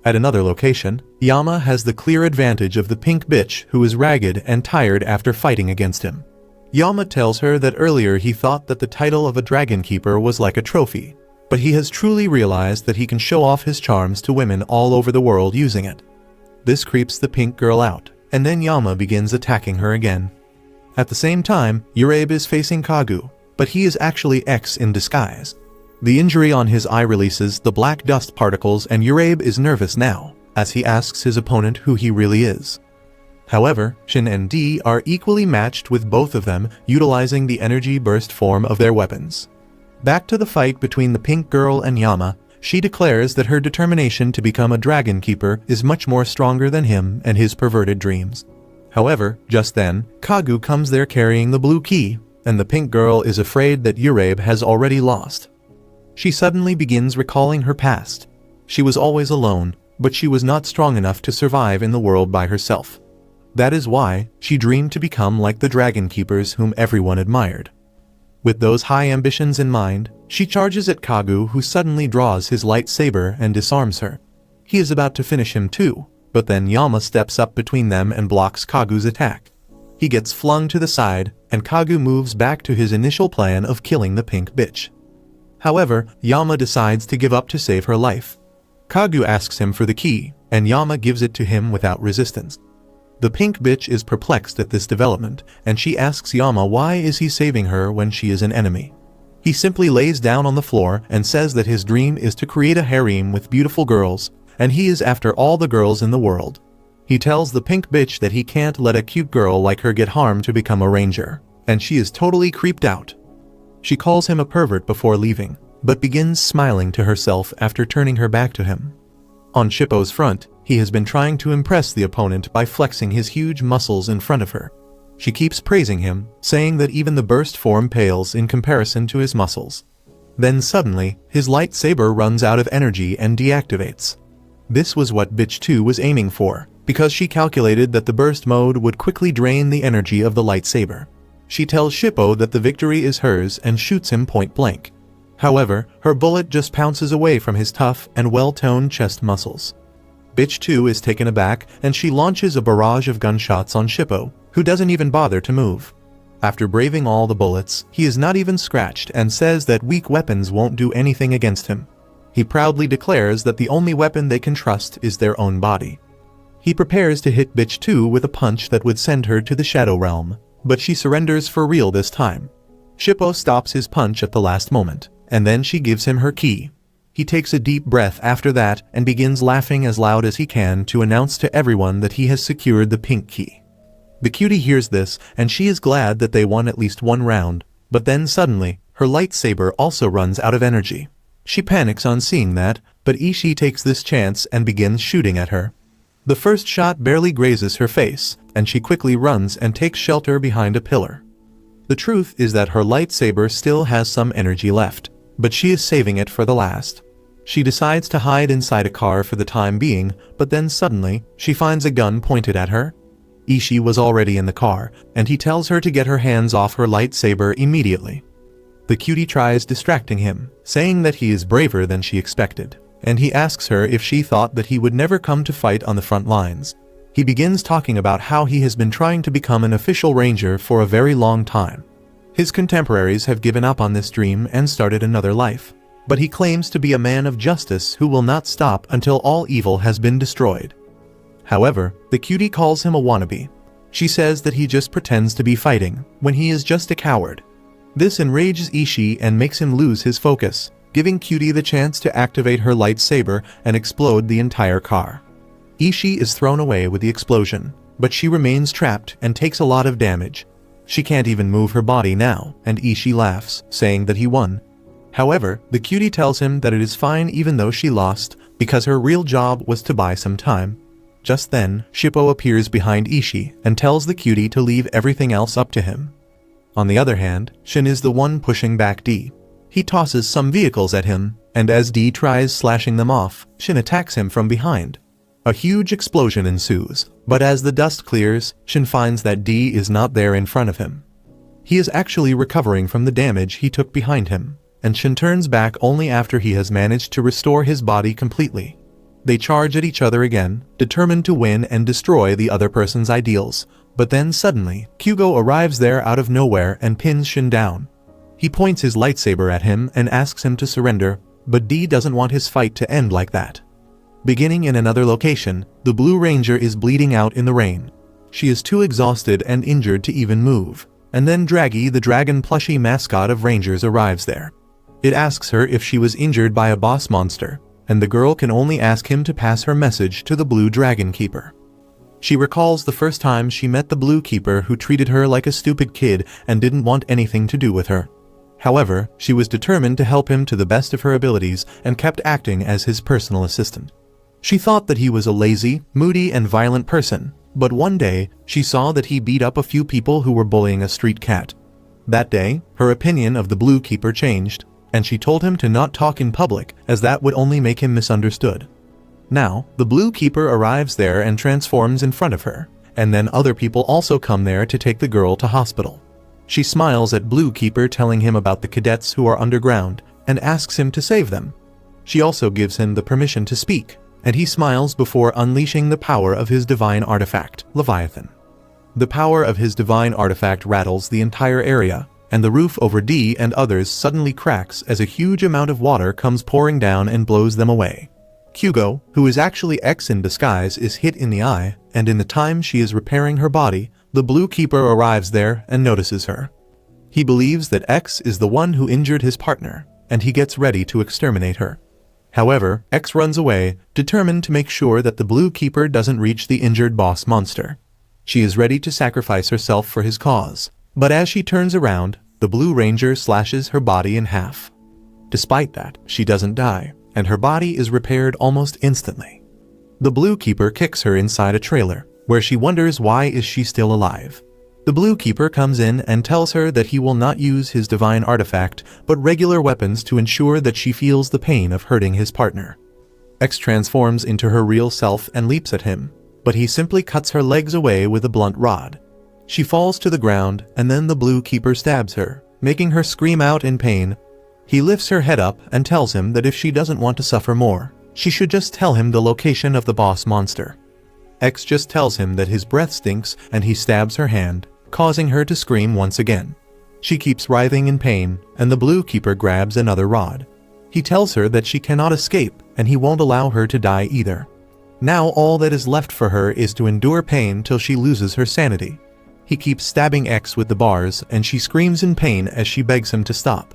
At another location, Yama has the clear advantage of the pink bitch who is ragged and tired after fighting against him. Yama tells her that earlier he thought that the title of a dragon keeper was like a trophy, but he has truly realized that he can show off his charms to women all over the world using it. This creeps the pink girl out, and then Yama begins attacking her again. At the same time, Urabe is facing Kagu, but he is actually X in disguise. The injury on his eye releases the black dust particles, and Urabe is nervous now, as he asks his opponent who he really is. However, Shin and D are equally matched with both of them utilizing the energy burst form of their weapons. Back to the fight between the pink girl and Yama, she declares that her determination to become a dragon keeper is much more stronger than him and his perverted dreams. However, just then, Kagu comes there carrying the blue key, and the pink girl is afraid that Urabe has already lost. She suddenly begins recalling her past. She was always alone, but she was not strong enough to survive in the world by herself. That is why she dreamed to become like the dragon keepers whom everyone admired. With those high ambitions in mind, she charges at Kagu, who suddenly draws his lightsaber and disarms her. He is about to finish him too, but then Yama steps up between them and blocks Kagu's attack. He gets flung to the side, and Kagu moves back to his initial plan of killing the pink bitch. However, Yama decides to give up to save her life. Kagu asks him for the key, and Yama gives it to him without resistance. The pink bitch is perplexed at this development, and she asks Yama why is he saving her when she is an enemy. He simply lays down on the floor and says that his dream is to create a harem with beautiful girls, and he is after all the girls in the world. He tells the pink bitch that he can't let a cute girl like her get harmed to become a ranger, and she is totally creeped out. She calls him a pervert before leaving, but begins smiling to herself after turning her back to him. On Shippo's front, he has been trying to impress the opponent by flexing his huge muscles in front of her. She keeps praising him, saying that even the burst form pales in comparison to his muscles. Then suddenly, his lightsaber runs out of energy and deactivates. This was what Bitch 2 was aiming for, because she calculated that the burst mode would quickly drain the energy of the lightsaber. She tells Shippo that the victory is hers and shoots him point blank. However, her bullet just pounces away from his tough and well-toned chest muscles. Bitch 2 is taken aback, and she launches a barrage of gunshots on Shippo, who doesn't even bother to move. After braving all the bullets, he is not even scratched and says that weak weapons won't do anything against him. He proudly declares that the only weapon they can trust is their own body. He prepares to hit Bitch 2 with a punch that would send her to the Shadow Realm, but she surrenders for real this time. Shippo stops his punch at the last moment, and then she gives him her key. He takes a deep breath after that and begins laughing as loud as he can to announce to everyone that he has secured the pink key. The cutie hears this and she is glad that they won at least one round, but then suddenly, her lightsaber also runs out of energy. She panics on seeing that, but Ishii takes this chance and begins shooting at her. The first shot barely grazes her face, and she quickly runs and takes shelter behind a pillar. The truth is that her lightsaber still has some energy left, but she is saving it for the last. She decides to hide inside a car for the time being, but then suddenly, she finds a gun pointed at her. Ishii was already in the car, and he tells her to get her hands off her lightsaber immediately. The cutie tries distracting him, saying that he is braver than she expected, and he asks her if she thought that he would never come to fight on the front lines. He begins talking about how he has been trying to become an official ranger for a very long time. His contemporaries have given up on this dream and started another life, but he claims to be a man of justice who will not stop until all evil has been destroyed. However, the cutie calls him a wannabe. She says that he just pretends to be fighting, when he is just a coward. This enrages Ishii and makes him lose his focus, giving Cutie the chance to activate her lightsaber and explode the entire car. Ishii is thrown away with the explosion, but she remains trapped and takes a lot of damage. She can't even move her body now, and Ishii laughs, saying that he won. However, the cutie tells him that it is fine even though she lost, because her real job was to buy some time. Just then, Shippo appears behind Ishii and tells the cutie to leave everything else up to him. On the other hand, Shin is the one pushing back D. He tosses some vehicles at him, and as D tries slashing them off, Shin attacks him from behind. A huge explosion ensues, but as the dust clears, Shin finds that D is not there in front of him. He is actually recovering from the damage he took behind him, and Shin turns back only after he has managed to restore his body completely. They charge at each other again, determined to win and destroy the other person's ideals, but then suddenly, Kyugo arrives there out of nowhere and pins Shin down. He points his lightsaber at him and asks him to surrender, but D doesn't want his fight to end like that. Beginning in another location, the Blue Ranger is bleeding out in the rain. She is too exhausted and injured to even move, and then Draggy, the dragon plushie mascot of Rangers, arrives there. It asks her if she was injured by a boss monster, and the girl can only ask him to pass her message to the Blue Dragon Keeper. She recalls the first time she met the Blue Keeper who treated her like a stupid kid and didn't want anything to do with her. However, she was determined to help him to the best of her abilities and kept acting as his personal assistant. She thought that he was a lazy, moody, and violent person, but one day, she saw that he beat up a few people who were bullying a street cat. That day, her opinion of the Blue Keeper changed, and she told him to not talk in public as that would only make him misunderstood. Now, the Blue Keeper arrives there and transforms in front of her, and then other people also come there to take the girl to hospital. She smiles at Blue Keeper telling him about the cadets who are underground, and asks him to save them. She also gives him the permission to speak, and he smiles before unleashing the power of his divine artifact, Leviathan. The power of his divine artifact rattles the entire area, and the roof over D and others suddenly cracks as a huge amount of water comes pouring down and blows them away. Kyugo, who is actually X in disguise, is hit in the eye, and in the time she is repairing her body, the Blue Keeper arrives there and notices her. He believes that X is the one who injured his partner, and he gets ready to exterminate her. However, X runs away, determined to make sure that the Blue Keeper doesn't reach the injured boss monster. She is ready to sacrifice herself for his cause, but as she turns around, the Blue Ranger slashes her body in half. Despite that, she doesn't die, and her body is repaired almost instantly. The Blue Keeper kicks her inside a trailer, where she wonders why is she still alive. The Blue Keeper comes in and tells her that he will not use his divine artifact, but regular weapons to ensure that she feels the pain of hurting his partner. X transforms into her real self and leaps at him, but he simply cuts her legs away with a blunt rod. She falls to the ground, and then the Blue Keeper stabs her, making her scream out in pain. He lifts her head up and tells him that if she doesn't want to suffer more, she should just tell him the location of the boss monster. X just tells him that his breath stinks and he stabs her hand, causing her to scream once again. She keeps writhing in pain, and the Blue Keeper grabs another rod. He tells her that she cannot escape, and he won't allow her to die either. Now all that is left for her is to endure pain till she loses her sanity. He keeps stabbing X with the bars, and she screams in pain as she begs him to stop.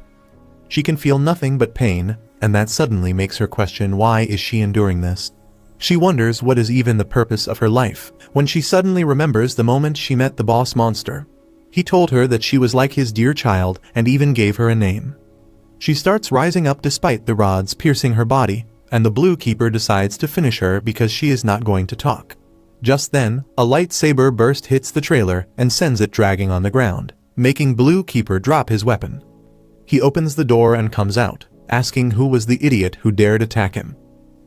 She can feel nothing but pain, and that suddenly makes her question why is she enduring this. She wonders what is even the purpose of her life, when she suddenly remembers the moment she met the boss monster. He told her that she was like his dear child and even gave her a name. She starts rising up despite the rods piercing her body, and the Blue Keeper decides to finish her because she is not going to talk. Just then, a lightsaber burst hits the trailer and sends it dragging on the ground, making Blue Keeper drop his weapon. He opens the door and comes out, asking who was the idiot who dared attack him.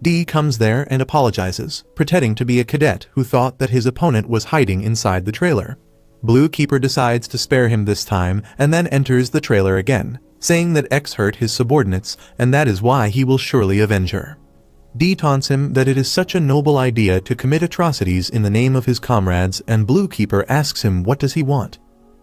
Dee comes there and apologizes, pretending to be a cadet who thought that his opponent was hiding inside the trailer. Blue Keeper decides to spare him this time and then enters the trailer again, saying that X hurt his subordinates and that is why he will surely avenge her. Dee taunts him that it is such a noble idea to commit atrocities in the name of his comrades, and Blue Keeper asks him what does he want.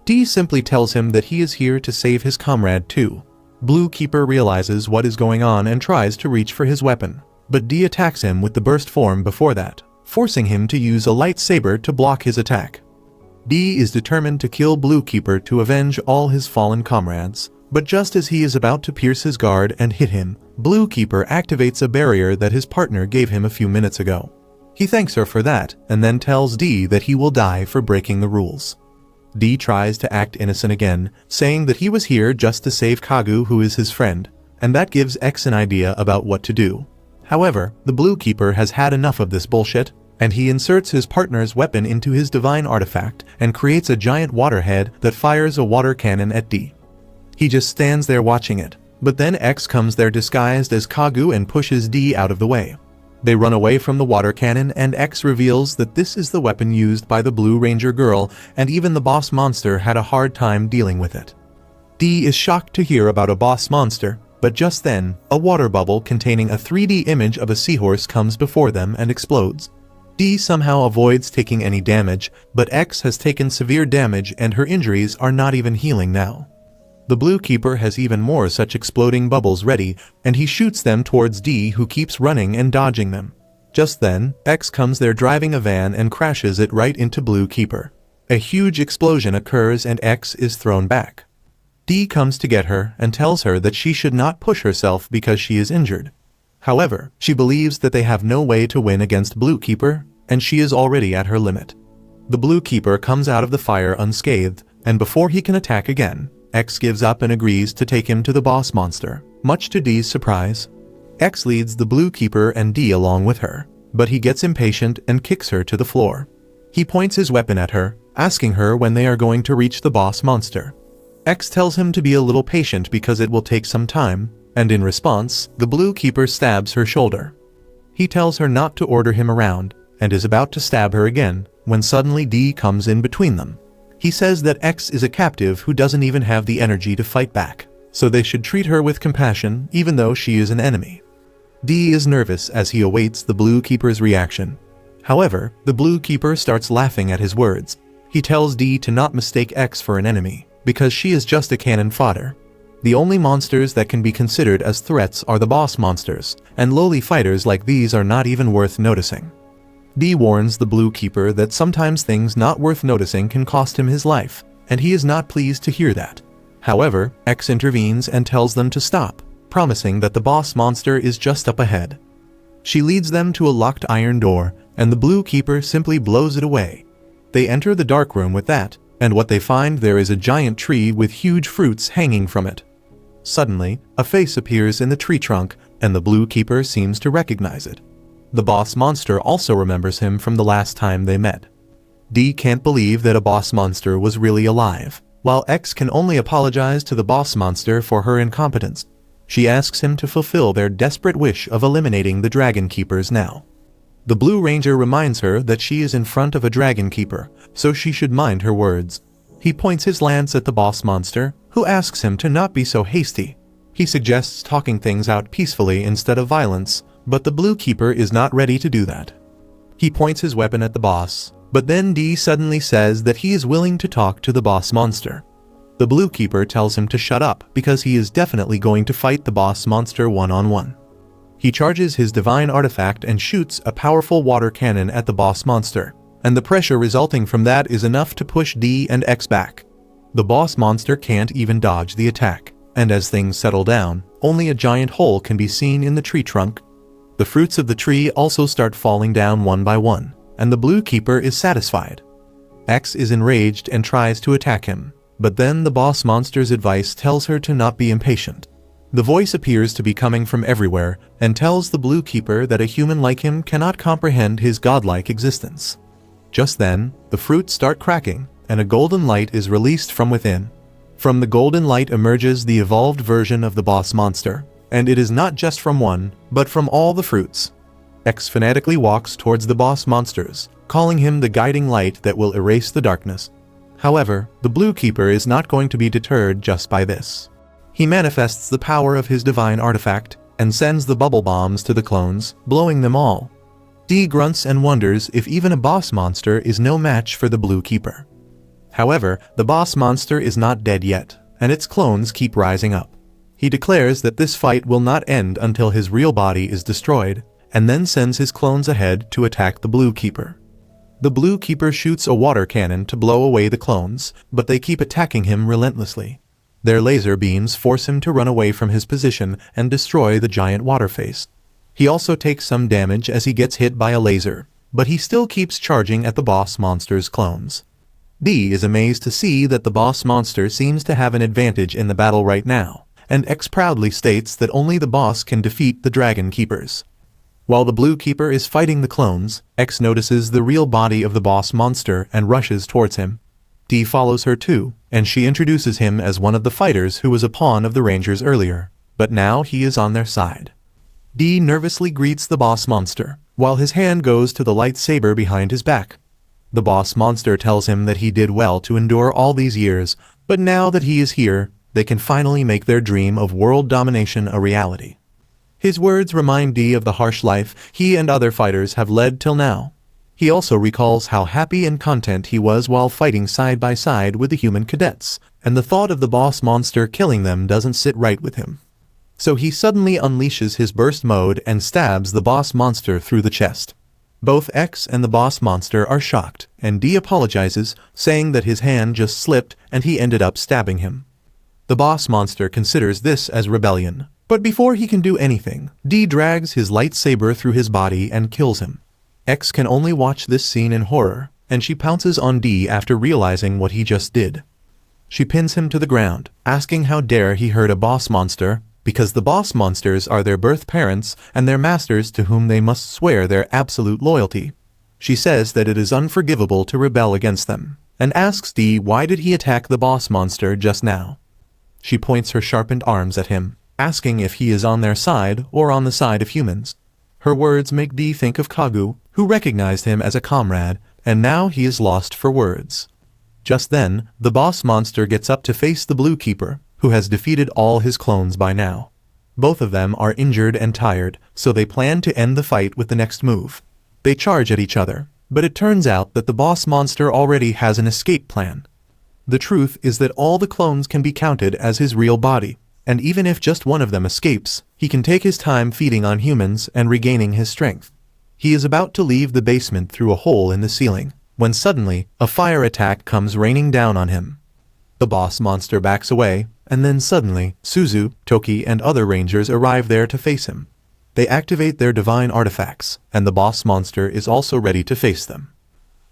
Dee simply tells him that he is here to save his comrade too. Blue Keeper realizes what is going on and tries to reach for his weapon, but Dee attacks him with the burst form before that, forcing him to use a lightsaber to block his attack. Dee is determined to kill Blue Keeper to avenge all his fallen comrades, but just as he is about to pierce his guard and hit him, Blue Keeper activates a barrier that his partner gave him a few minutes ago. He thanks her for that and then tells Dee that he will die for breaking the rules. Dee tries to act innocent again, saying that he was here just to save Kagu, who is his friend, and that gives X an idea about what to do. However, the Blue Keeper has had enough of this bullshit, and he inserts his partner's weapon into his divine artifact and creates a giant waterhead that fires a water cannon at Dee. He just stands there watching it, but then X comes there disguised as Kagu and pushes Dee out of the way. They run away from the water cannon and X reveals that this is the weapon used by the Blue Ranger girl, and even the boss monster had a hard time dealing with it. Dee is shocked to hear about a boss monster, but just then, a water bubble containing a 3D image of a seahorse comes before them and explodes. Dee somehow avoids taking any damage, but X has taken severe damage and her injuries are not even healing now. The Blue Keeper has even more such exploding bubbles ready, and he shoots them towards Dee, who keeps running and dodging them. Just then, X comes there driving a van and crashes it right into Blue Keeper. A huge explosion occurs and X is thrown back. Dee comes to get her and tells her that she should not push herself because she is injured. However, she believes that they have no way to win against Blue Keeper, and she is already at her limit. The Blue Keeper comes out of the fire unscathed, and before he can attack again, X gives up and agrees to take him to the boss monster, much to Dee's surprise. X leads the Blue Keeper and Dee along with her, but he gets impatient and kicks her to the floor. He points his weapon at her, asking her when they are going to reach the boss monster. X tells him to be a little patient because it will take some time, and in response, the Blue Keeper stabs her shoulder. He tells her not to order him around, and is about to stab her again, when suddenly Dee comes in between them. He says that X is a captive who doesn't even have the energy to fight back, so they should treat her with compassion even though she is an enemy. Dee is nervous as he awaits the Blue Keeper's reaction. However, the Blue Keeper starts laughing at his words. He tells Dee to not mistake X for an enemy, because she is just a cannon fodder. The only monsters that can be considered as threats are the boss monsters, and lowly fighters like these are not even worth noticing. Dee warns the Blue Keeper that sometimes things not worth noticing can cost him his life, and he is not pleased to hear that. However, X intervenes and tells them to stop, promising that the boss monster is just up ahead. She leads them to a locked iron door, and the Blue Keeper simply blows it away. They enter the dark room with that, and what they find there is a giant tree with huge fruits hanging from it. Suddenly, a face appears in the tree trunk, and the Blue Keeper seems to recognize it. The boss monster also remembers him from the last time they met. Dee can't believe that a boss monster was really alive, while X can only apologize to the boss monster for her incompetence. She asks him to fulfill their desperate wish of eliminating the Dragon Keepers now. The Blue Ranger reminds her that she is in front of a Dragon Keeper, so she should mind her words. He points his lance at the boss monster, who asks him to not be so hasty. He suggests talking things out peacefully instead of violence, but the Blue Keeper is not ready to do that. He points his weapon at the boss, but then Dee suddenly says that he is willing to talk to the boss monster. The Blue Keeper tells him to shut up because he is definitely going to fight the boss monster one-on-one. He charges his divine artifact and shoots a powerful water cannon at the boss monster, and the pressure resulting from that is enough to push Dee and X back. The boss monster can't even dodge the attack, and as things settle down, only a giant hole can be seen in the tree trunk. The fruits of the tree also start falling down one by one, and the Blue Keeper is satisfied. X is enraged and tries to attack him, but then the boss monster's advice tells her to not be impatient. The voice appears to be coming from everywhere and tells the Blue Keeper that a human like him cannot comprehend his godlike existence. Just then, the fruits start cracking, and a golden light is released from within. From the golden light emerges the evolved version of the boss monster, and it is not just from one, but from all the fruits. X fanatically walks towards the boss monsters, calling him the guiding light that will erase the darkness. However, the Blue Keeper is not going to be deterred just by this. He manifests the power of his divine artifact and sends the bubble bombs to the clones, blowing them all. D grunts and wonders if even a boss monster is no match for the Blue Keeper. However, the boss monster is not dead yet, and its clones keep rising up. He declares that this fight will not end until his real body is destroyed, and then sends his clones ahead to attack the Blue Keeper. The Blue Keeper shoots a water cannon to blow away the clones, but they keep attacking him relentlessly. Their laser beams force him to run away from his position and destroy the giant water face. He also takes some damage as he gets hit by a laser, but he still keeps charging at the boss monster's clones. D is amazed to see that the boss monster seems to have an advantage in the battle right now, and X proudly states that only the boss can defeat the Dragon Keepers. While the Blue Keeper is fighting the clones, X notices the real body of the boss monster and rushes towards him. D follows her too, and she introduces him as one of the fighters who was a pawn of the Rangers earlier, but now he is on their side. D nervously greets the boss monster, while his hand goes to the lightsaber behind his back. The boss monster tells him that he did well to endure all these years, but now that he is here, they can finally make their dream of world domination a reality. His words remind D of the harsh life he and other fighters have led till now. He also recalls how happy and content he was while fighting side by side with the human cadets, and the thought of the boss monster killing them doesn't sit right with him. So he suddenly unleashes his burst mode and stabs the boss monster through the chest. Both X and the boss monster are shocked, and D apologizes, saying that his hand just slipped and he ended up stabbing him. The boss monster considers this as rebellion, but before he can do anything, D drags his lightsaber through his body and kills him. X can only watch this scene in horror, and she pounces on D after realizing what he just did. She pins him to the ground, asking how dare he hurt a boss monster, because the boss monsters are their birth parents and their masters to whom they must swear their absolute loyalty. She says that it is unforgivable to rebel against them, and asks D why did he attack the boss monster just now. She points her sharpened arms at him, asking if he is on their side or on the side of humans. Her words make D think of Kagu, who recognized him as a comrade, and now he is lost for words. Just then, the boss monster gets up to face the Blue Keeper, who has defeated all his clones by now. Both of them are injured and tired, so they plan to end the fight with the next move. They charge at each other, but it turns out that the boss monster already has an escape plan. The truth is that all the clones can be counted as his real body, and even if just one of them escapes, he can take his time feeding on humans and regaining his strength. He is about to leave the basement through a hole in the ceiling, when suddenly, a fire attack comes raining down on him. The boss monster backs away, and then suddenly, Suzu, Toki, and other rangers arrive there to face him. They activate their divine artifacts, and the boss monster is also ready to face them.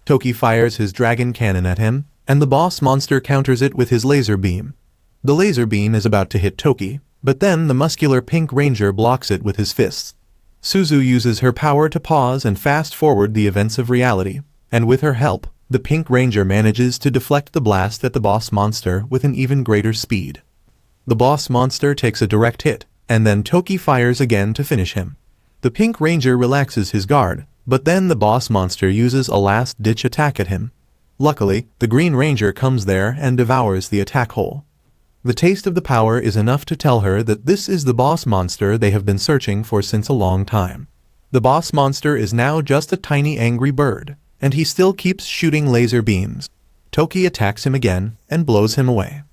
Toki fires his dragon cannon at him, and the boss monster counters it with his laser beam. The laser beam is about to hit Toki, but then the muscular pink ranger blocks it with his fists. Suzu uses her power to pause and fast-forward the events of reality, and with her help, the pink ranger manages to deflect the blast at the boss monster with an even greater speed. The boss monster takes a direct hit, and then Toki fires again to finish him. The pink ranger relaxes his guard, but then the boss monster uses a last-ditch attack at him. Luckily, the green ranger comes there and devours the attack hole. The taste of the power is enough to tell her that this is the boss monster they have been searching for since a long time. The boss monster is now just a tiny angry bird, and he still keeps shooting laser beams. Toki attacks him again and blows him away.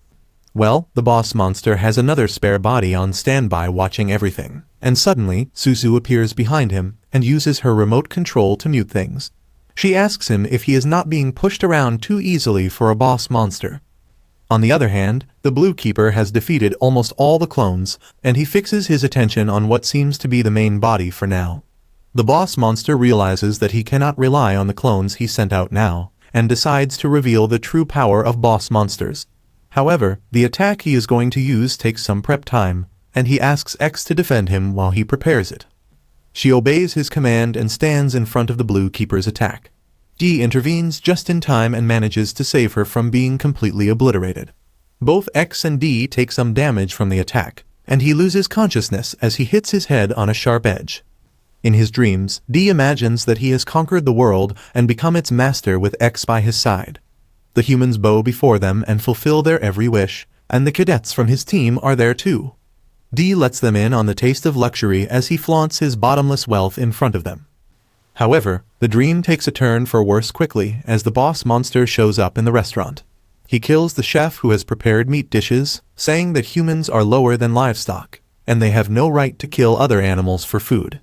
Well, the boss monster has another spare body on standby watching everything, and suddenly, Suzu appears behind him and uses her remote control to mute things. She asks him if he is not being pushed around too easily for a boss monster. On the other hand, the Blue Keeper has defeated almost all the clones, and he fixes his attention on what seems to be the main body for now. The boss monster realizes that he cannot rely on the clones he sent out now, and decides to reveal the true power of boss monsters. However, the attack he is going to use takes some prep time, and he asks X to defend him while he prepares it. She obeys his command and stands in front of the Blue Keeper's attack. D intervenes just in time and manages to save her from being completely obliterated. Both X and D take some damage from the attack, and he loses consciousness as he hits his head on a sharp edge. In his dreams, D imagines that he has conquered the world and become its master with X by his side. The humans bow before them and fulfill their every wish, and the cadets from his team are there too. D lets them in on the taste of luxury as he flaunts his bottomless wealth in front of them. However, the dream takes a turn for worse quickly as the boss monster shows up in the restaurant. He kills the chef who has prepared meat dishes, saying that humans are lower than livestock, and they have no right to kill other animals for food.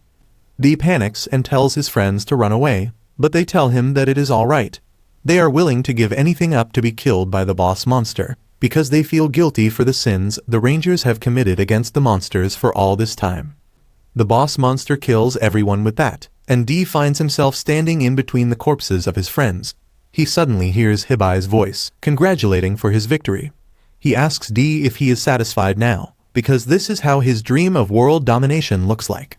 D panics and tells his friends to run away, but they tell him that it is all right. They are willing to give anything up to be killed by the boss monster, because they feel guilty for the sins the Rangers have committed against the monsters for all this time. The boss monster kills everyone with that, and D finds himself standing in between the corpses of his friends. He suddenly hears Hibai's voice, congratulating for his victory. He asks D if he is satisfied now, because this is how his dream of world domination looks like.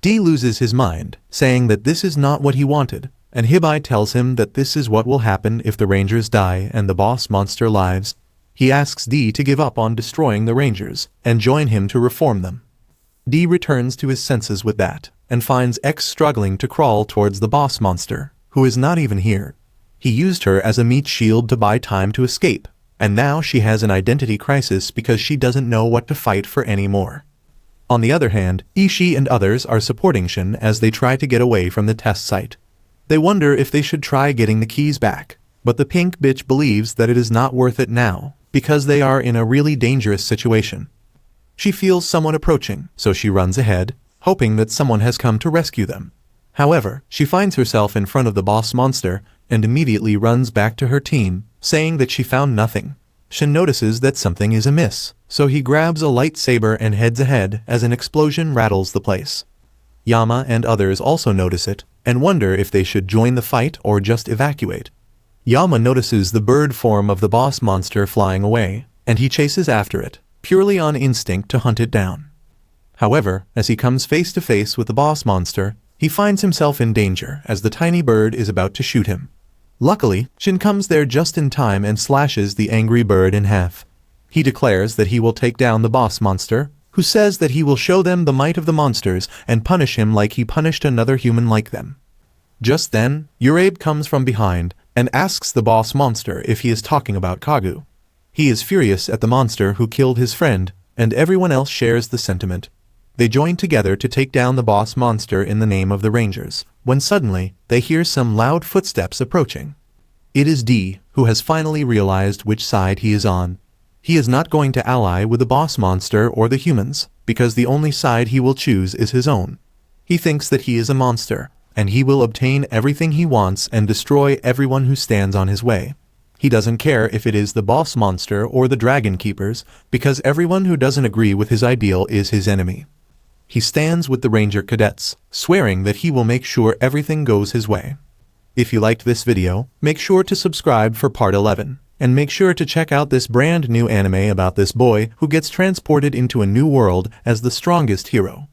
D loses his mind, saying that this is not what he wanted, and Hibai tells him that this is what will happen if the Rangers die and the boss monster lives. He asks D to give up on destroying the Rangers, and join him to reform them. D returns to his senses with that, and finds X struggling to crawl towards the boss monster, who is not even here. He used her as a meat shield to buy time to escape, and now she has an identity crisis because she doesn't know what to fight for anymore. On the other hand, Ishii and others are supporting Shin as they try to get away from the test site. They wonder if they should try getting the keys back, but the pink bitch believes that it is not worth it now, because they are in a really dangerous situation. She feels someone approaching, so she runs ahead, hoping that someone has come to rescue them. However, she finds herself in front of the boss monster and immediately runs back to her team, saying that she found nothing. Shin notices that something is amiss, so he grabs a lightsaber and heads ahead as an explosion rattles the place. Yama and others also notice it, and wonder if they should join the fight or just evacuate. Yama notices the bird form of the boss monster flying away, and he chases after it, purely on instinct to hunt it down. However, as he comes face to face with the boss monster, he finds himself in danger as the tiny bird is about to shoot him. Luckily, Shin comes there just in time and slashes the angry bird in half. He declares that he will take down the boss monster, who says that he will show them the might of the monsters and punish him like he punished another human like them. Just then, Urabe comes from behind and asks the boss monster if he is talking about Kagu. He is furious at the monster who killed his friend, and everyone else shares the sentiment. They join together to take down the boss monster in the name of the Rangers, when suddenly, they hear some loud footsteps approaching. It is D, who has finally realized which side he is on. He is not going to ally with the boss monster or the humans, because the only side he will choose is his own. He thinks that he is a monster, and he will obtain everything he wants and destroy everyone who stands on his way. He doesn't care if it is the boss monster or the dragon keepers, because everyone who doesn't agree with his ideal is his enemy. He stands with the Ranger cadets, swearing that he will make sure everything goes his way. If you liked this video, make sure to subscribe for part 11, and make sure to check out this brand new anime about this boy who gets transported into a new world as the strongest hero.